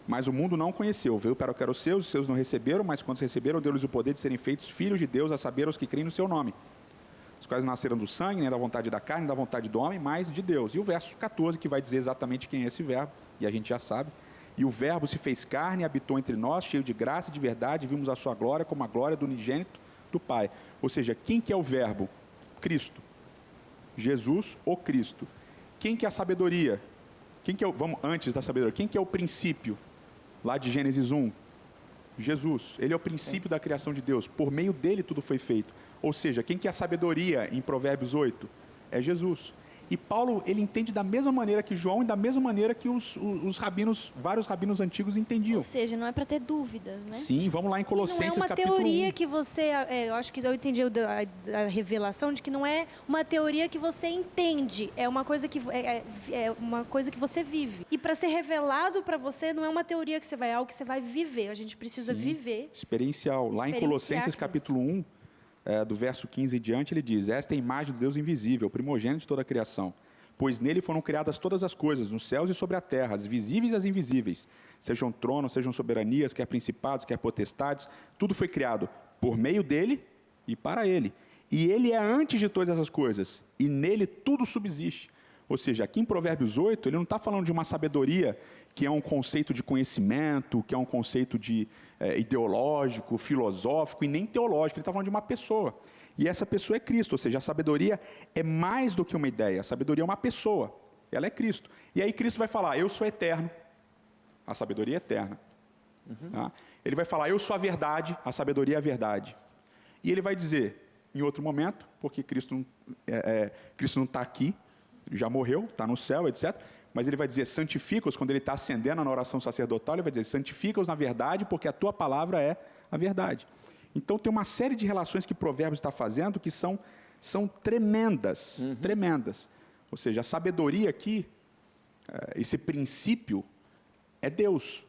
Mas o mundo não o conheceu. Veio para o que era os seus não receberam, mas quando receberam, deu-lhes o poder de serem feitos filhos de Deus, a saber, os que creem no seu nome. Os quais não nasceram do sangue, nem da vontade da carne, nem da vontade do homem, mas de Deus. E o verso 14, que vai dizer exatamente quem é esse verbo, e a gente já sabe. E o verbo se fez carne e habitou entre nós, cheio de graça e de verdade, e vimos a sua glória como a glória do unigênito do Pai. Ou seja, quem que é o verbo? Cristo. Jesus, o Cristo. Quem que é a sabedoria? Quem que é vamos antes da sabedoria. Quem que é o princípio? Lá de Gênesis 1, Jesus, ele é o princípio da criação de Deus, por meio dele tudo foi feito. Ou seja, quem que é a sabedoria em Provérbios 8? É Jesus. E Paulo, ele entende da mesma maneira que João e da mesma maneira que os rabinos, vários rabinos antigos entendiam. Ou seja, não é para ter dúvidas, né? Sim, vamos lá em Colossenses não é uma capítulo teoria 1. que você... eu acho que eu entendi a revelação de que não é uma teoria que você entende. É uma coisa que, é uma coisa que você vive. E para ser revelado para você, não é uma teoria que você vai... É algo que você vai viver. A gente precisa viver. Experiencial. Lá em Colossenses Cristo. capítulo 1, do verso 15 em diante, ele diz: esta é a imagem do Deus invisível, primogênito de toda a criação. Pois nele foram criadas todas as coisas, nos céus e sobre a terra, as visíveis e as invisíveis. Sejam tronos, sejam soberanias, quer principados, quer potestades. Tudo foi criado por meio dele e para ele. E ele é antes de todas essas coisas. E nele tudo subsiste. Ou seja, aqui em Provérbios 8, ele não está falando de uma sabedoria que é um conceito de conhecimento, que é um conceito de ideológico, filosófico e nem teológico. Ele está falando de uma pessoa. E essa pessoa é Cristo, ou seja, a sabedoria é mais do que uma ideia. A sabedoria é uma pessoa. Ela é Cristo. E aí Cristo vai falar: eu sou eterno. A sabedoria é eterna. Tá? Ele vai falar, eu sou a verdade, a sabedoria é a verdade. E ele vai dizer, em outro momento, porque Cristo não está aqui, já morreu, está no céu, etc., mas ele vai dizer, santifica-os, quando ele está ascendendo na oração sacerdotal, ele vai dizer, santifica-os na verdade, porque a tua palavra é a verdade. Então, tem uma série de relações que Provérbios está fazendo que são tremendas, tremendas. Ou seja, a sabedoria aqui, esse princípio, é Deus,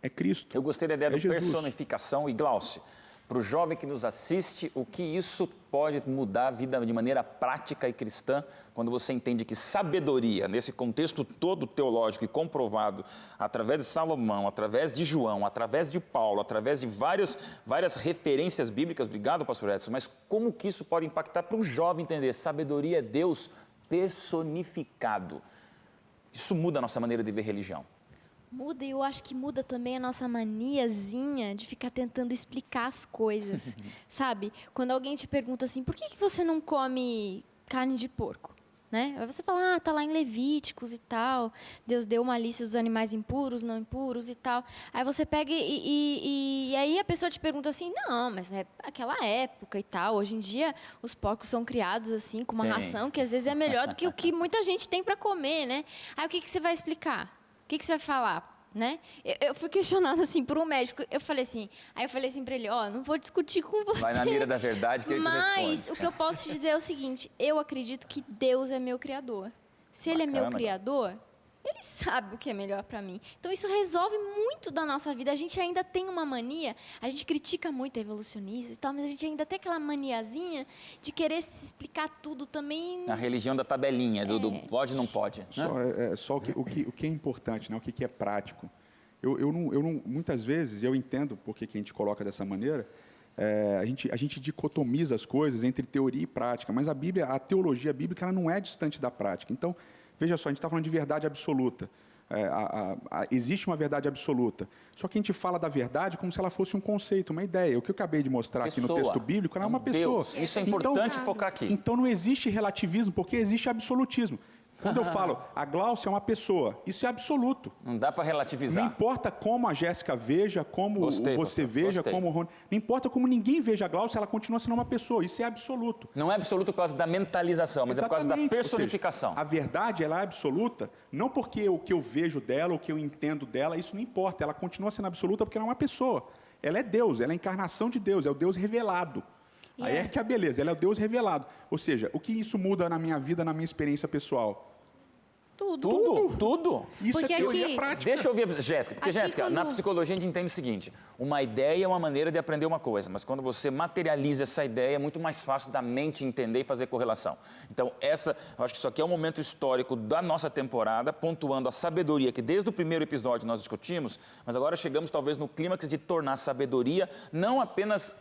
é Cristo. Eu gostei da ideia de Jesus. personificação. E, Glaucio, para o jovem que nos assiste, o que isso pode mudar a vida de maneira prática e cristã, quando você entende que sabedoria, nesse contexto todo teológico e comprovado, através de Salomão, através de João, através de Paulo, através de várias referências bíblicas, obrigado, pastor Edson, mas como que isso pode impactar para o jovem entender? Sabedoria é Deus personificado. Isso muda a nossa maneira de ver religião. Muda, e eu acho que muda também a nossa maniazinha de ficar tentando explicar as coisas, sabe? Quando alguém te pergunta assim, por que você não come carne de porco? Né? Aí você fala, tá lá em Levíticos e tal, Deus deu uma lista dos animais impuros, não impuros e tal. Aí você pega e aí a pessoa te pergunta assim, não, mas é aquela época e tal, hoje em dia os porcos são criados assim, com uma ração que às vezes é melhor do que o que muita gente tem para comer, né? Aí o que você vai explicar? O que você vai falar, né? Eu fui questionada assim por um médico. Eu falei assim para ele, não vou discutir com você. Vai na mira da verdade que ele te responde. Mas o que eu posso te dizer é o seguinte, eu acredito que Deus é meu criador. Se Ele é meu criador, Ele sabe o que é melhor para mim. Então isso resolve muito da nossa vida. A gente ainda tem uma mania, a gente critica muito evolucionistas e tal, mas a gente ainda tem aquela maniazinha de querer se explicar tudo também. A religião da tabelinha, do pode não pode. Né? Só o que é importante, né? O que é prático. Eu não, muitas vezes, eu entendo por que a gente coloca dessa maneira, a gente dicotomiza as coisas entre teoria e prática, mas a teologia bíblica ela não é distante da prática. Então, veja só, a gente está falando de verdade absoluta. Existe uma verdade absoluta. Só que a gente fala da verdade como se ela fosse um conceito, uma ideia. O que eu acabei de mostrar aqui no texto bíblico ela é uma pessoa. Deus. Isso é importante focar aqui. Então não existe relativismo, porque existe absolutismo. Quando eu falo, a Glaucia é uma pessoa, isso é absoluto. Não dá para relativizar. Não importa como a Jéssica veja, como você veja, como o Rony. Não importa como ninguém veja a Glaucia, ela continua sendo uma pessoa. Isso é absoluto. Não é absoluto por causa da mentalização, mas Exatamente. é por causa da personificação. Ou seja, a verdade ela é absoluta, não porque o que eu vejo dela, o que eu entendo dela, isso não importa. Ela continua sendo absoluta porque ela é uma pessoa. Ela é Deus, ela é a encarnação de Deus, é o Deus revelado. Aí é que é a beleza, ela é o Deus revelado. Ou seja, o que isso muda na minha vida, na minha experiência pessoal? Tudo. Isso Porque é teoria aqui- prática. Deixa eu ouvir a Jéssica, porque, Aqui, Jéssica, quando- na psicologia a gente entende o seguinte, uma ideia é uma maneira de aprender uma coisa, mas quando você materializa essa ideia, é muito mais fácil da mente entender e fazer correlação. Então, eu acho que isso aqui é um momento histórico da nossa temporada, pontuando a sabedoria, que desde o primeiro episódio nós discutimos, mas agora chegamos talvez no clímax de tornar a sabedoria não apenas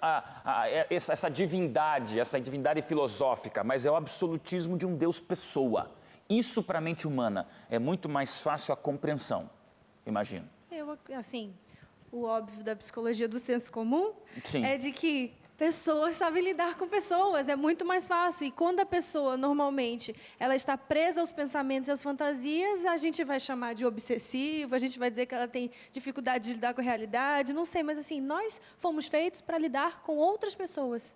essa divindade filosófica, mas é o absolutismo de um Deus pessoa. Isso, para a mente humana, é muito mais fácil a compreensão, imagino. O óbvio da psicologia do senso comum Sim. é de que pessoas sabem lidar com pessoas, é muito mais fácil. E quando a pessoa, normalmente, ela está presa aos pensamentos e às fantasias, a gente vai chamar de obsessivo, a gente vai dizer que ela tem dificuldade de lidar com a realidade, não sei, mas assim, nós fomos feitos para lidar com outras pessoas.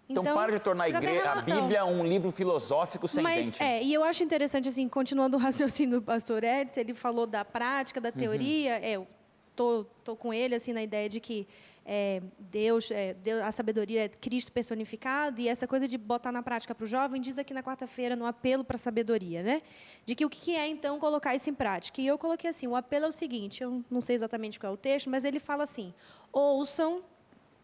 Então para de tornar já tem a relação. Bíblia um livro filosófico sem gente. E eu acho interessante, assim, continuando o raciocínio do pastor Edson, ele falou da prática, da teoria, eu tô com ele, assim, na ideia de que Deus, a sabedoria é Cristo personificado, e essa coisa de botar na prática para o jovem, diz aqui na quarta-feira, no apelo para a sabedoria, né? De que o que é, então, colocar isso em prática. E eu coloquei assim, o apelo é o seguinte, eu não sei exatamente qual é o texto, mas ele fala assim, ouçam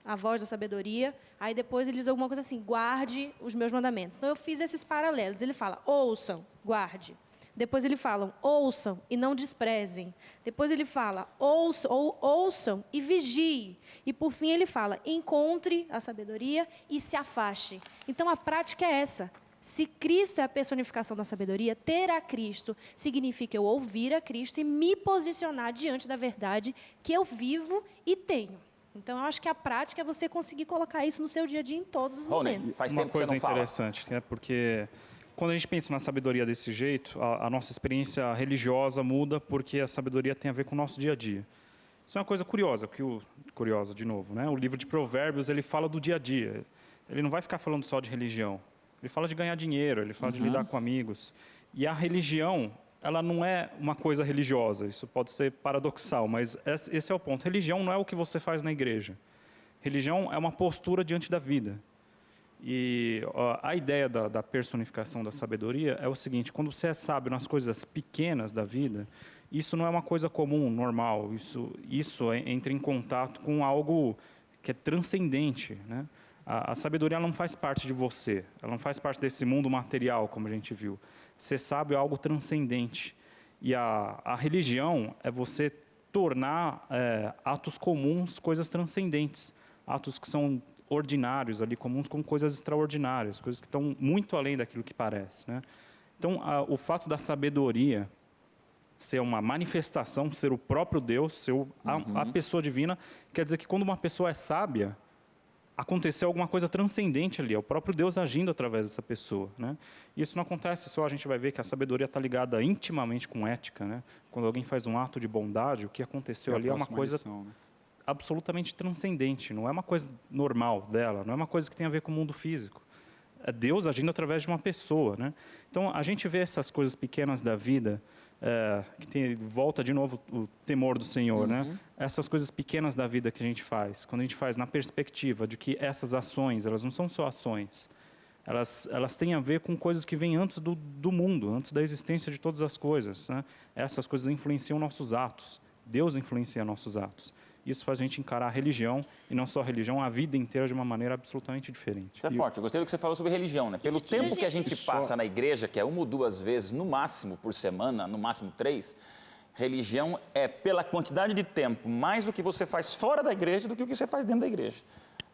a voz da sabedoria, aí depois ele diz alguma coisa assim, guarde os meus mandamentos. Então, eu fiz esses paralelos. Ele fala, ouçam, guarde. Depois ele fala, ouçam e não desprezem. Depois ele fala, ouçam e vigiem. E, por fim, ele fala, encontre a sabedoria e se afaste. Então, a prática é essa. Se Cristo é a personificação da sabedoria, ter a Cristo significa eu ouvir a Cristo e me posicionar diante da verdade que eu vivo e tenho. Então, eu acho que a prática é você conseguir colocar isso no seu dia a dia em todos os momentos. Faz Uma tempo que você coisa não fala. interessante, né? Porque quando a gente pensa na sabedoria desse jeito, a nossa experiência religiosa muda porque a sabedoria tem a ver com o nosso dia a dia. Isso é uma coisa curiosa, curiosa de novo, né? O livro de Provérbios, ele fala do dia a dia. Ele não vai ficar falando só de religião. Ele fala de ganhar dinheiro, ele fala de lidar com amigos. E a religião, ela não é uma coisa religiosa. Isso pode ser paradoxal, mas esse é o ponto. Religião não é o que você faz na igreja. Religião é uma postura diante da vida. E a ideia da personificação da sabedoria é o seguinte: quando você é sábio nas coisas pequenas da vida, isso não é uma coisa comum, normal. Isso entra em contato com algo que é transcendente, né? A sabedoria ela não faz parte de você, ela não faz parte desse mundo material, como a gente viu. Ser sábio é algo transcendente. E a religião é você tornar atos comuns coisas transcendentes, atos que são ordinários, ali comuns, com coisas extraordinárias, coisas que estão muito além daquilo que parece, né? Então, o fato da sabedoria ser uma manifestação, ser o próprio Deus, ser a pessoa divina, quer dizer que quando uma pessoa é sábia, aconteceu alguma coisa transcendente ali, é o próprio Deus agindo através dessa pessoa, né? E isso não acontece só, a gente vai ver que a sabedoria está ligada intimamente com ética, né? Quando alguém faz um ato de bondade, o que aconteceu ali é uma coisa lição, né? absolutamente transcendente, não é uma coisa normal dela, não é uma coisa que tem a ver com o mundo físico. É Deus agindo através de uma pessoa, né? Então, a gente vê essas coisas pequenas da vida, volta de novo o temor do Senhor, né? Essas coisas pequenas da vida que a gente faz, quando a gente faz na perspectiva de que essas ações, elas não são só ações, elas têm a ver com coisas que vêm antes do mundo, antes da existência de todas as coisas, né? Essas coisas influenciam nossos atos, Deus influencia nossos atos. Isso faz a gente encarar a religião, e não só a religião, a vida inteira de uma maneira absolutamente diferente. Isso é forte. Eu gostei do que você falou sobre religião, né? Pelo tempo que a gente passa na igreja, que é 1 ou 2 vezes, no máximo, por semana, no máximo 3, religião é, pela quantidade de tempo, mais o que você faz fora da igreja do que o que você faz dentro da igreja.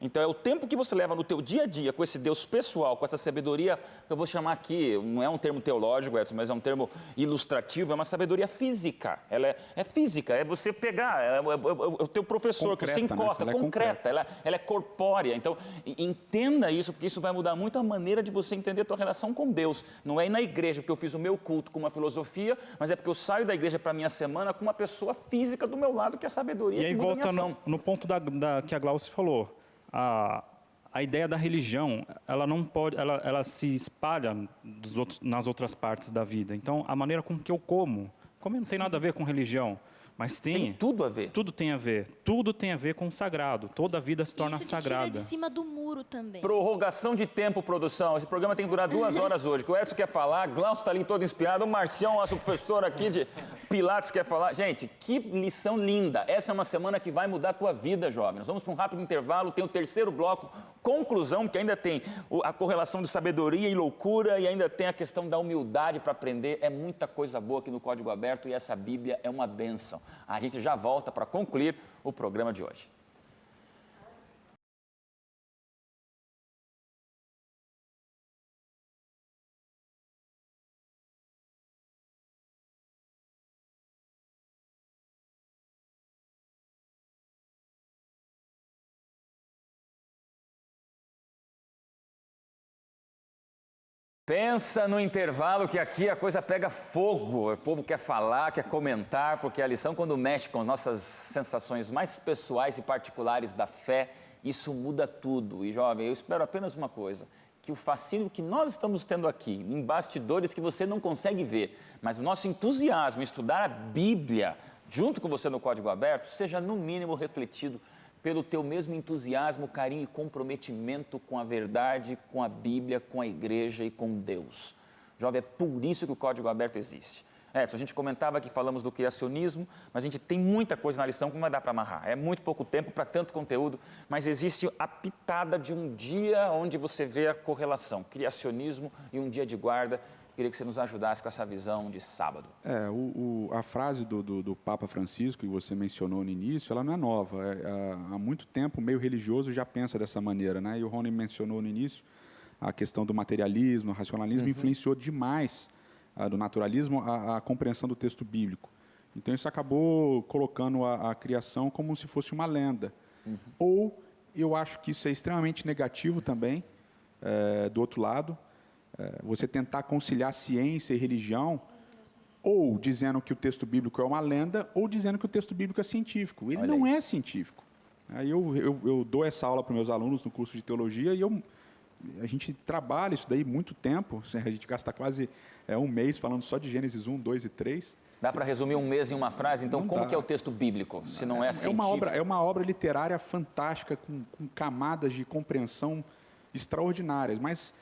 Então, é o tempo que você leva no teu dia a dia com esse Deus pessoal, com essa sabedoria, eu vou chamar aqui, não é um termo teológico, Edson, mas é um termo ilustrativo, é uma sabedoria física. Ela é física, é você pegar, é o teu professor, concreta, que você encosta, né? Concreta, ela é corpórea. Então, entenda isso, porque isso vai mudar muito a maneira de você entender a tua relação com Deus. Não é ir na igreja porque eu fiz o meu culto com uma filosofia, mas é porque eu saio da igreja para a minha semana com uma pessoa física do meu lado, que é a sabedoria. E aí volta no ponto que a Glaucia falou. A ideia da religião, ela não pode, ela se espalha nas outras partes da vida. Então, a maneira com que eu como não tem nada a ver com religião, mas tem tudo a ver. Tudo tem a ver. Tudo tem a ver com o sagrado. Toda a vida se torna sagrada. Isso tira de cima do muro também. Prorrogação de tempo, produção. Esse programa tem que durar 2 horas hoje. Que o Edson quer falar, Glaucio está ali todo inspirado, o Marcião, nosso professor aqui de Pilates, quer falar. Gente, que lição linda. Essa é uma semana que vai mudar a tua vida, jovem. Nós vamos para um rápido intervalo, tem o 3º bloco, conclusão, que ainda tem a correlação de sabedoria e loucura, e ainda tem a questão da humildade para aprender. É muita coisa boa aqui no Código Aberto, e essa Bíblia é uma bênção. A gente já volta para concluir o programa de hoje. Pensa no intervalo que aqui a coisa pega fogo. O povo quer falar, quer comentar, porque a lição, quando mexe com nossas sensações mais pessoais e particulares da fé, isso muda tudo. E, jovem, eu espero apenas uma coisa, que o fascínio que nós estamos tendo aqui, em bastidores que você não consegue ver, mas o nosso entusiasmo em estudar a Bíblia, junto com você no Código Aberto, seja no mínimo refletido pelo teu mesmo entusiasmo, carinho e comprometimento com a verdade, com a Bíblia, com a igreja e com Deus. Jovem, é por isso que o Código Aberto existe. Edson, a gente comentava que falamos do criacionismo, mas a gente tem muita coisa na lição que não vai dar para amarrar. É muito pouco tempo para tanto conteúdo, mas existe a pitada de um dia onde você vê a correlação, criacionismo e um dia de guarda. Queria que você nos ajudasse com essa visão de sábado. A frase do Papa Francisco, que você mencionou no início, ela não é nova. Há muito tempo o meio religioso já pensa dessa maneira, né? E o Rony mencionou no início a questão do materialismo, o racionalismo influenciou demais do naturalismo a compreensão do texto bíblico. Então isso acabou colocando a criação como se fosse uma lenda. Ou eu acho que isso é extremamente negativo também, do outro lado, você tentar conciliar ciência e religião ou dizendo que o texto bíblico é uma lenda, ou dizendo que o texto bíblico é científico. Ele Olha não é isso. científico. Aí eu dou essa aula para os meus alunos no curso de teologia e a gente trabalha isso daí muito tempo. A gente gasta quase um mês falando só de Gênesis 1, 2 e 3. Dá para resumir um mês em uma frase? Então, Não como dá. que é o texto bíblico, se não é científico? É uma obra literária fantástica, com camadas de compreensão extraordinárias. Mas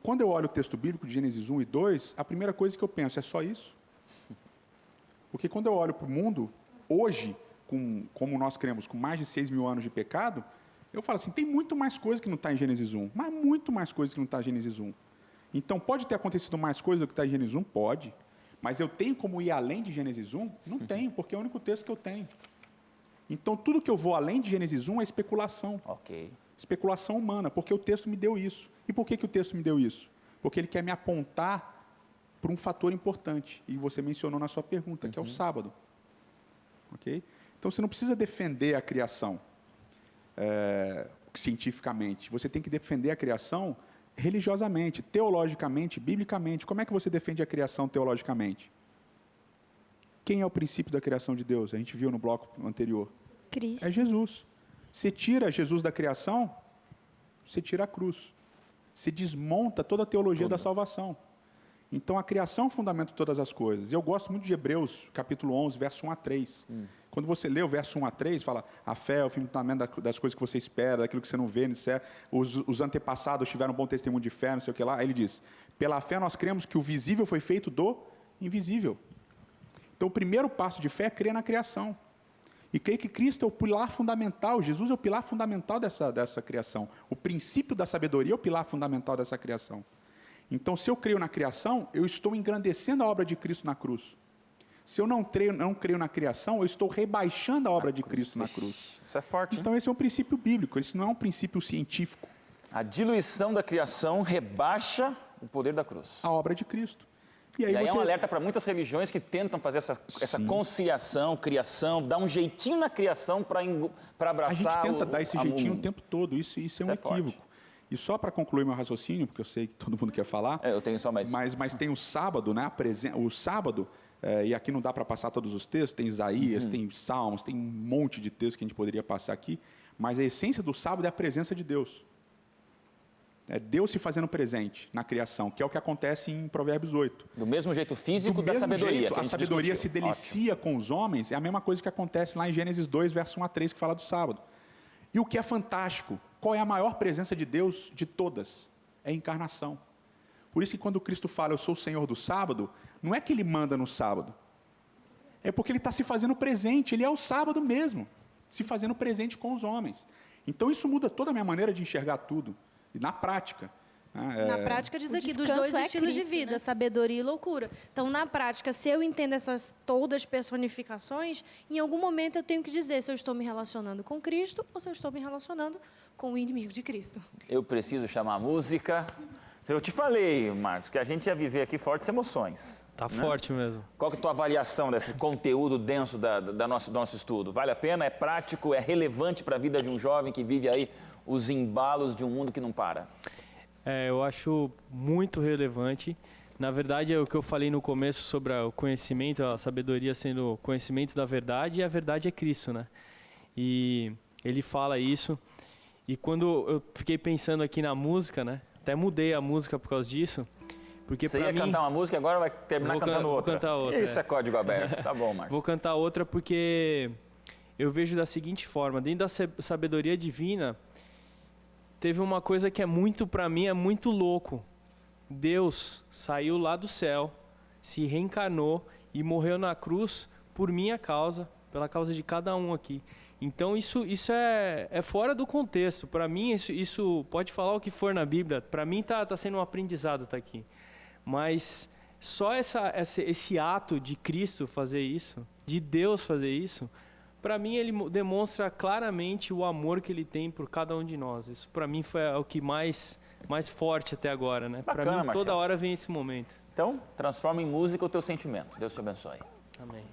quando eu olho o texto bíblico de Gênesis 1 e 2, a primeira coisa que eu penso é só isso? Porque quando eu olho para o mundo, hoje, como nós cremos, com mais de 6 mil anos de pecado, eu falo assim, tem muito mais coisa que não está em Gênesis 1, mas muito mais coisa que não está em Gênesis 1. Então, pode ter acontecido mais coisa do que está em Gênesis 1? Pode. Mas eu tenho como ir além de Gênesis 1? Não tenho, porque é o único texto que eu tenho. Então, tudo que eu vou além de Gênesis 1 é especulação. Ok. Especulação humana, porque o texto me deu isso. E por que o texto me deu isso? Porque ele quer me apontar para um fator importante, e você mencionou na sua pergunta, que é o sábado. Ok? Então, você não precisa defender a criação cientificamente. Você tem que defender a criação religiosamente, teologicamente, biblicamente. Como é que você defende a criação teologicamente? Quem é o princípio da criação de Deus? A gente viu no bloco anterior. Cristo. É Jesus. Você tira Jesus da criação, você tira a cruz. Você desmonta toda a teologia da salvação. Então, a criação é o fundamento de todas as coisas. Eu gosto muito de Hebreus, capítulo 11, verso 1 a 3. Quando você lê o verso 1 a 3, fala, a fé é o fundamento das coisas que você espera, daquilo que você não vê, os antepassados tiveram um bom testemunho de fé, não sei o que lá. Aí ele diz, pela fé nós cremos que o visível foi feito do invisível. Então, o primeiro passo de fé é crer na criação. E crer que Cristo é o pilar fundamental, Jesus é o pilar fundamental dessa criação. O princípio da sabedoria é o pilar fundamental dessa criação. Então, se eu creio na criação, eu estou engrandecendo a obra de Cristo na cruz. Se eu não creio na criação, eu estou rebaixando a obra de Cristo na cruz. Isso é forte, hein? Então, esse é um princípio bíblico, esse não é um princípio científico. A diluição da criação rebaixa o poder da cruz. A obra de Cristo. E E aí você... é um alerta para muitas religiões que tentam fazer essa conciliação, criação, dar um jeitinho na criação para abraçar A gente tenta dar esse jeitinho mundo. o tempo todo, isso é um equívoco. Forte. E só para concluir meu raciocínio, porque eu sei que todo mundo quer falar, Eu tenho só mais... mas tem o sábado, né? O sábado, e aqui não dá para passar todos os textos, tem Isaías, tem Salmos, tem um monte de textos que a gente poderia passar aqui, mas a essência do sábado é a presença de Deus. É Deus se fazendo presente na criação, que é o que acontece em Provérbios 8. Do mesmo jeito físico da sabedoria. Jeito, que a gente sabedoria se discutiu. delicia com os homens, é a mesma coisa que acontece lá em Gênesis 2, verso 1 a 3, que fala do sábado. E o que é fantástico, qual é a maior presença de Deus de todas? É a encarnação. Por isso que quando Cristo fala, eu sou o Senhor do sábado, não é que Ele manda no sábado. É porque Ele está se fazendo presente, Ele é o sábado mesmo, se fazendo presente com os homens. Então isso muda toda a minha maneira de enxergar tudo, e na prática. Na prática diz O aqui, dos descanso dois é estilos Cristo, de vida, né? sabedoria e loucura. Então, na prática, se eu entendo essas todas personificações, em algum momento eu tenho que dizer se eu estou me relacionando com Cristo ou se eu estou me relacionando com o inimigo de Cristo. Eu preciso chamar a música. Eu te falei, Marcos, que a gente ia viver aqui fortes emoções. Tá forte mesmo. Qual que é a tua avaliação desse conteúdo denso do nosso estudo? Vale a pena? É prático? É relevante para a vida de um jovem que vive aí os embalos de um mundo que não para? Eu acho muito relevante. Na verdade, é o que eu falei no começo sobre o conhecimento, a sabedoria sendo o conhecimento da verdade, e a verdade é Cristo, né? E ele fala isso. E quando eu fiquei pensando aqui na música, né? Até mudei a música por causa disso. Porque Você pra ia mim, cantar uma música e agora vai terminar cantando outra. Vou cantar outra. Isso é código aberto. Tá bom, Marcos. Vou cantar outra porque eu vejo da seguinte forma, dentro da sabedoria divina, teve uma coisa que é muito, para mim, é muito louco. Deus saiu lá do céu, se reencarnou e morreu na cruz por minha causa, pela causa de cada um aqui. Então isso é fora do contexto. Para mim, isso pode falar o que for na Bíblia. Para mim tá sendo um aprendizado estar aqui. Mas só esse ato de Cristo fazer isso, de Deus fazer isso, para mim ele demonstra claramente o amor que ele tem por cada um de nós. Isso para mim foi o que mais forte até agora, né? Para mim Marcelo. toda hora vem esse momento. Então, transforma em música o teu sentimento. Deus te abençoe. Amém.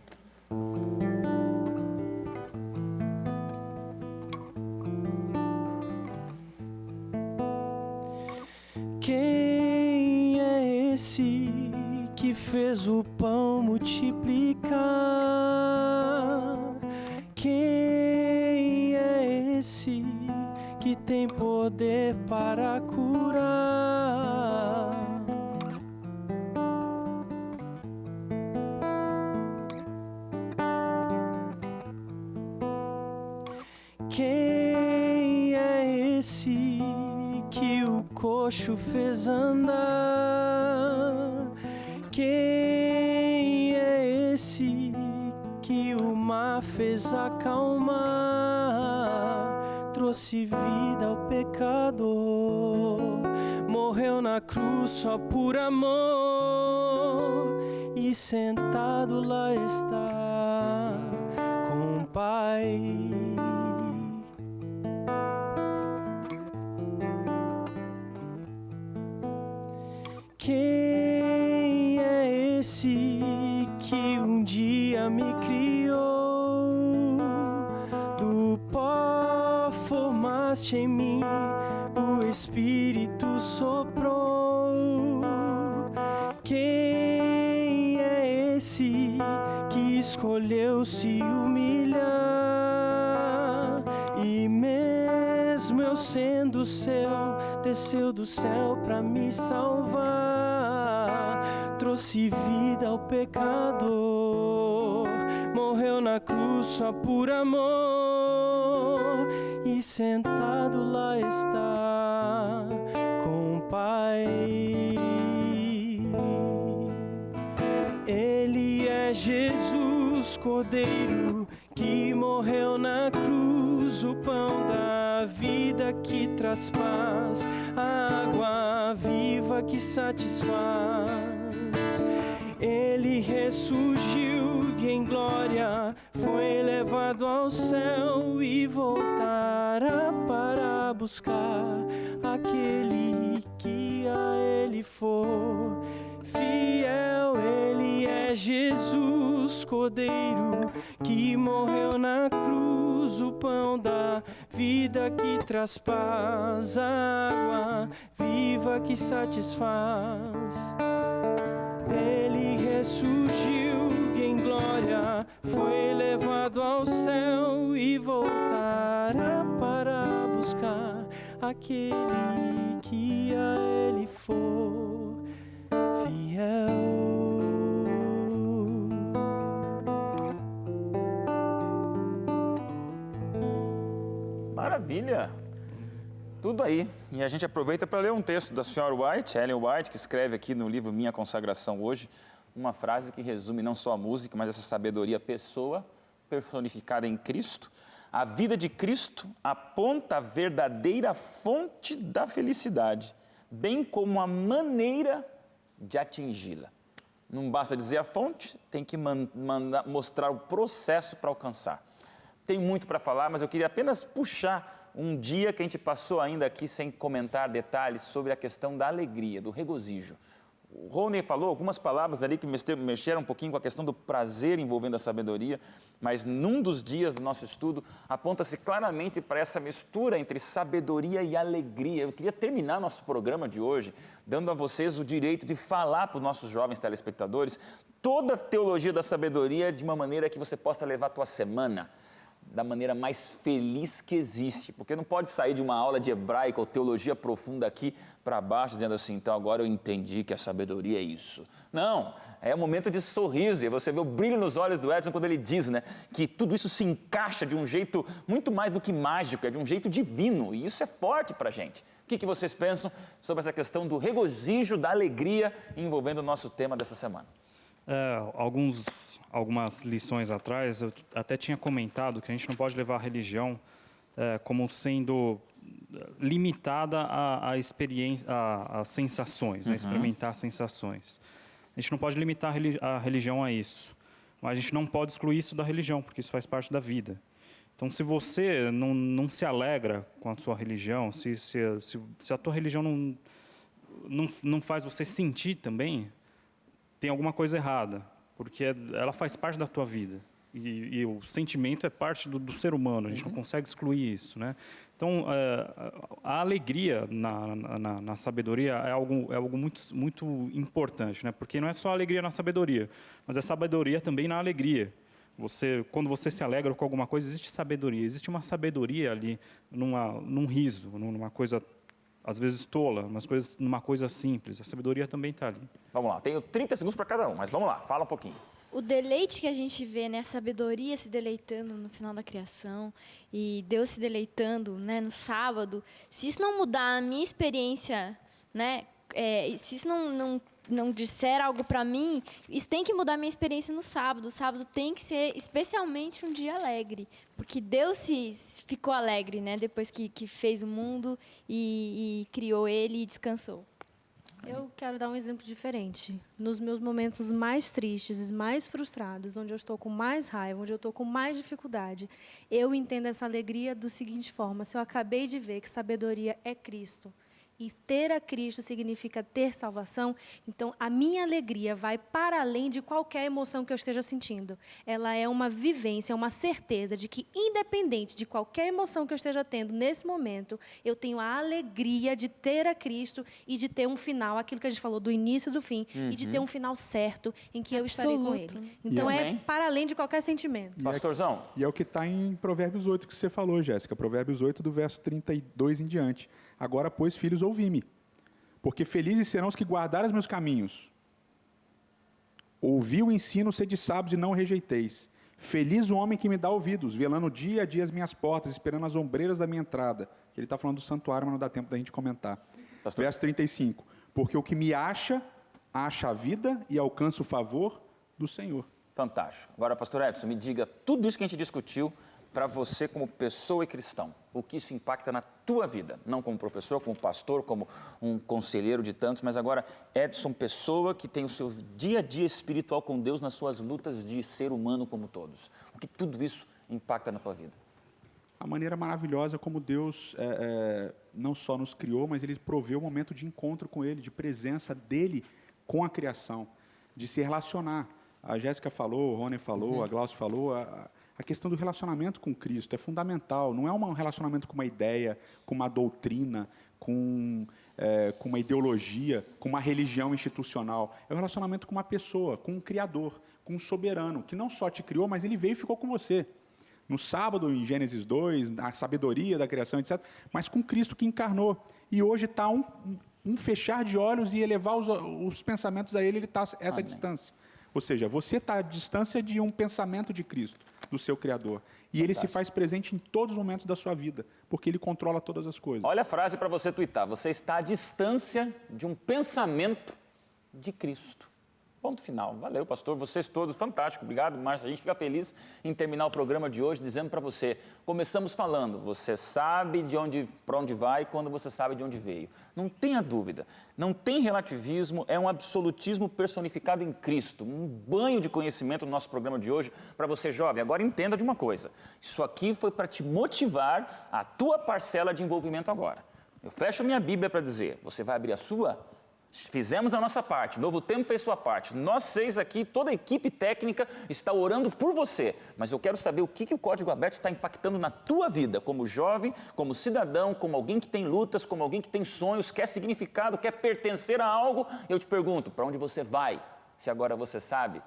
Quem é esse que fez o pão multiplicar. Quem é esse que tem poder para curar? Quem é esse que o coxo fez andar? Quem é esse que o mar fez acalmar? Trouxe vida ao pecador, morreu na cruz só por amor, e sentado lá está com o Pai. Quem é esse que um dia me criou? Do pó formaste em mim, o Espírito soprou. Quem é esse que escolheu se humilhar? E mesmo eu sendo seu, desceu do céu pra me salvar. Trouxe vida ao pecador, morreu na cruz só por amor, e sentado lá está com o Pai. Ele é Jesus, Cordeiro, que morreu na cruz, o pão da vida que traz paz, a água viva que satisfaz. Ele ressurgiu e em glória foi levado ao céu e voltará para buscar aquele que a ele for fiel. Ele é Jesus, Cordeiro, que morreu na cruz, o pão da vida que traz paz, a água viva que satisfaz. Ele ressurgiu e em glória foi levado ao céu e voltará para buscar aquele que a ele for fiel. Maravilha! Tudo aí. E a gente aproveita para ler um texto da senhora White, Ellen White, que escreve aqui no livro Minha Consagração Hoje, uma frase que resume não só a música, mas essa sabedoria pessoa personificada em Cristo. A vida de Cristo aponta a verdadeira fonte da felicidade, bem como a maneira de atingi-la. Não basta dizer a fonte, tem que mostrar o processo para alcançar. Tem muito para falar, mas eu queria apenas puxar um dia que a gente passou ainda aqui sem comentar detalhes sobre a questão da alegria, do regozijo. O Rony falou algumas palavras ali que mexeram um pouquinho com a questão do prazer envolvendo a sabedoria, mas num dos dias do nosso estudo aponta-se claramente para essa mistura entre sabedoria e alegria. Eu queria terminar nosso programa de hoje dando a vocês o direito de falar para os nossos jovens telespectadores toda a teologia da sabedoria de uma maneira que você possa levar a tua semana da maneira mais feliz que existe, porque não pode sair de uma aula de hebraica ou teologia profunda aqui para baixo, dizendo assim, então agora eu entendi que a sabedoria é isso. Não, é um momento de sorriso, e você vê o brilho nos olhos do Edson quando ele diz, né, que tudo isso se encaixa de um jeito muito mais do que mágico, é de um jeito divino, e isso é forte para a gente. O que vocês pensam sobre essa questão do regozijo, da alegria envolvendo o nosso tema dessa semana? Algumas lições atrás, eu até tinha comentado que a gente não pode levar a religião como sendo limitada à experiência, às sensações, a experimentar sensações. A gente não pode limitar a religião a isso, mas a gente não pode excluir isso da religião, porque isso faz parte da vida. Então, se você não se alegra com a sua religião, se a tua religião não faz você sentir também, tem alguma coisa errada, porque ela faz parte da tua vida. E o sentimento é parte do ser humano, a gente não consegue excluir isso, né? Então, a alegria na sabedoria é algo muito importante, né? Porque não é só a alegria na sabedoria, mas é sabedoria também na alegria. Quando você se alegra com alguma coisa, existe sabedoria. Existe uma sabedoria ali num riso, numa coisa, às vezes, tola, numa coisa simples. A sabedoria também está ali. Vamos lá, tenho 30 segundos para cada um, mas vamos lá, fala um pouquinho. O deleite que a gente vê, né, a sabedoria se deleitando no final da criação e Deus se deleitando, né, no sábado, se isso não mudar a minha experiência, né, se isso não disser algo para mim, isso tem que mudar a minha experiência no sábado. O sábado tem que ser especialmente um dia alegre, porque Deus ficou alegre, né, depois que fez o mundo e criou ele e descansou. Eu quero dar um exemplo diferente. Nos meus momentos mais tristes, mais frustrados, onde eu estou com mais raiva, onde eu estou com mais dificuldade, eu entendo essa alegria da seguinte forma: se eu acabei de ver que sabedoria é Cristo, e ter a Cristo significa ter salvação, então a minha alegria vai para além de qualquer emoção que eu esteja sentindo. Ela é uma vivência, é uma certeza de que, independente de qualquer emoção que eu esteja tendo nesse momento, eu tenho a alegria de ter a Cristo e de ter um final, aquilo que a gente falou do início e do fim, e de ter um final certo em que eu estarei com Ele. Então é para além de qualquer sentimento. Pastorzão. E é o que está em Provérbios 8 que você falou, Jéssica. Provérbios 8, do verso 32 em diante. Agora, pois, filhos, ouvi-me, porque felizes serão os que guardarem os meus caminhos. Ouvi o ensino, sede sábios e não rejeiteis. Feliz o homem que me dá ouvidos, velando dia a dia as minhas portas, esperando as ombreiras da minha entrada. Ele está falando do santuário, mas não dá tempo da gente comentar. Pastor. Verso 35. Porque o que me acha a vida e alcança o favor do Senhor. Fantástico. Agora, pastor Edson, me diga tudo isso que a gente discutiu para você como pessoa e cristão. O que isso impacta na tua vida? Não como professor, como pastor, como um conselheiro de tantos, mas agora Edson, pessoa que tem o seu dia a dia espiritual com Deus nas suas lutas de ser humano como todos. O que tudo isso impacta na tua vida? A maneira maravilhosa como Deus não só nos criou, mas Ele proveu um momento de encontro com Ele, de presença dEle com a criação, de se relacionar. A Jéssica falou, o Rony falou, a Glaucio falou, a questão do relacionamento com Cristo é fundamental. Não é um relacionamento com uma ideia, com uma doutrina, com uma ideologia, com uma religião institucional. É um relacionamento com uma pessoa, com um Criador, com um soberano, que não só te criou, mas Ele veio e ficou com você. No sábado, em Gênesis 2, a sabedoria da criação, etc., mas com Cristo que encarnou. E hoje está um fechar de olhos e elevar os pensamentos a Ele está essa distância. Ou seja, você está à distância de um pensamento de Cristo, do seu Criador. E Ele se faz presente em todos os momentos da sua vida, porque Ele controla todas as coisas. Olha a frase para você tuitar. Você está à distância de um pensamento de Cristo. Ponto final. Valeu, pastor. Vocês todos, fantástico. Obrigado, Márcio. A gente fica feliz em terminar o programa de hoje dizendo para você, começamos falando, você sabe para onde vai quando você sabe de onde veio. Não tenha dúvida. Não tem relativismo, é um absolutismo personificado em Cristo. Um banho de conhecimento no nosso programa de hoje para você, jovem. Agora entenda de uma coisa. Isso aqui foi para te motivar a tua parcela de envolvimento agora. Eu fecho a minha Bíblia para dizer, você vai abrir a sua? Fizemos a nossa parte, Novo Tempo fez sua parte. Nós 6 aqui, toda a equipe técnica está orando por você. Mas eu quero saber o que o Código Aberto está impactando na tua vida, como jovem, como cidadão, como alguém que tem lutas, como alguém que tem sonhos, quer significado, quer pertencer a algo. Eu te pergunto, para onde você vai, se agora você sabe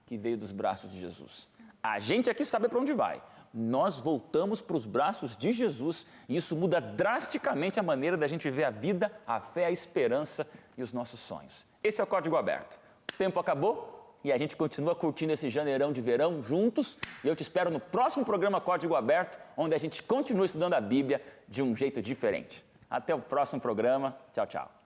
que veio dos braços de Jesus? A gente aqui sabe para onde vai. Nós voltamos para os braços de Jesus e isso muda drasticamente a maneira da gente ver a vida, a fé, a esperança e os nossos sonhos. Esse é o Código Aberto. O tempo acabou e a gente continua curtindo esse janeirão de verão juntos e eu te espero no próximo programa Código Aberto, onde a gente continua estudando a Bíblia de um jeito diferente. Até o próximo programa. Tchau, tchau.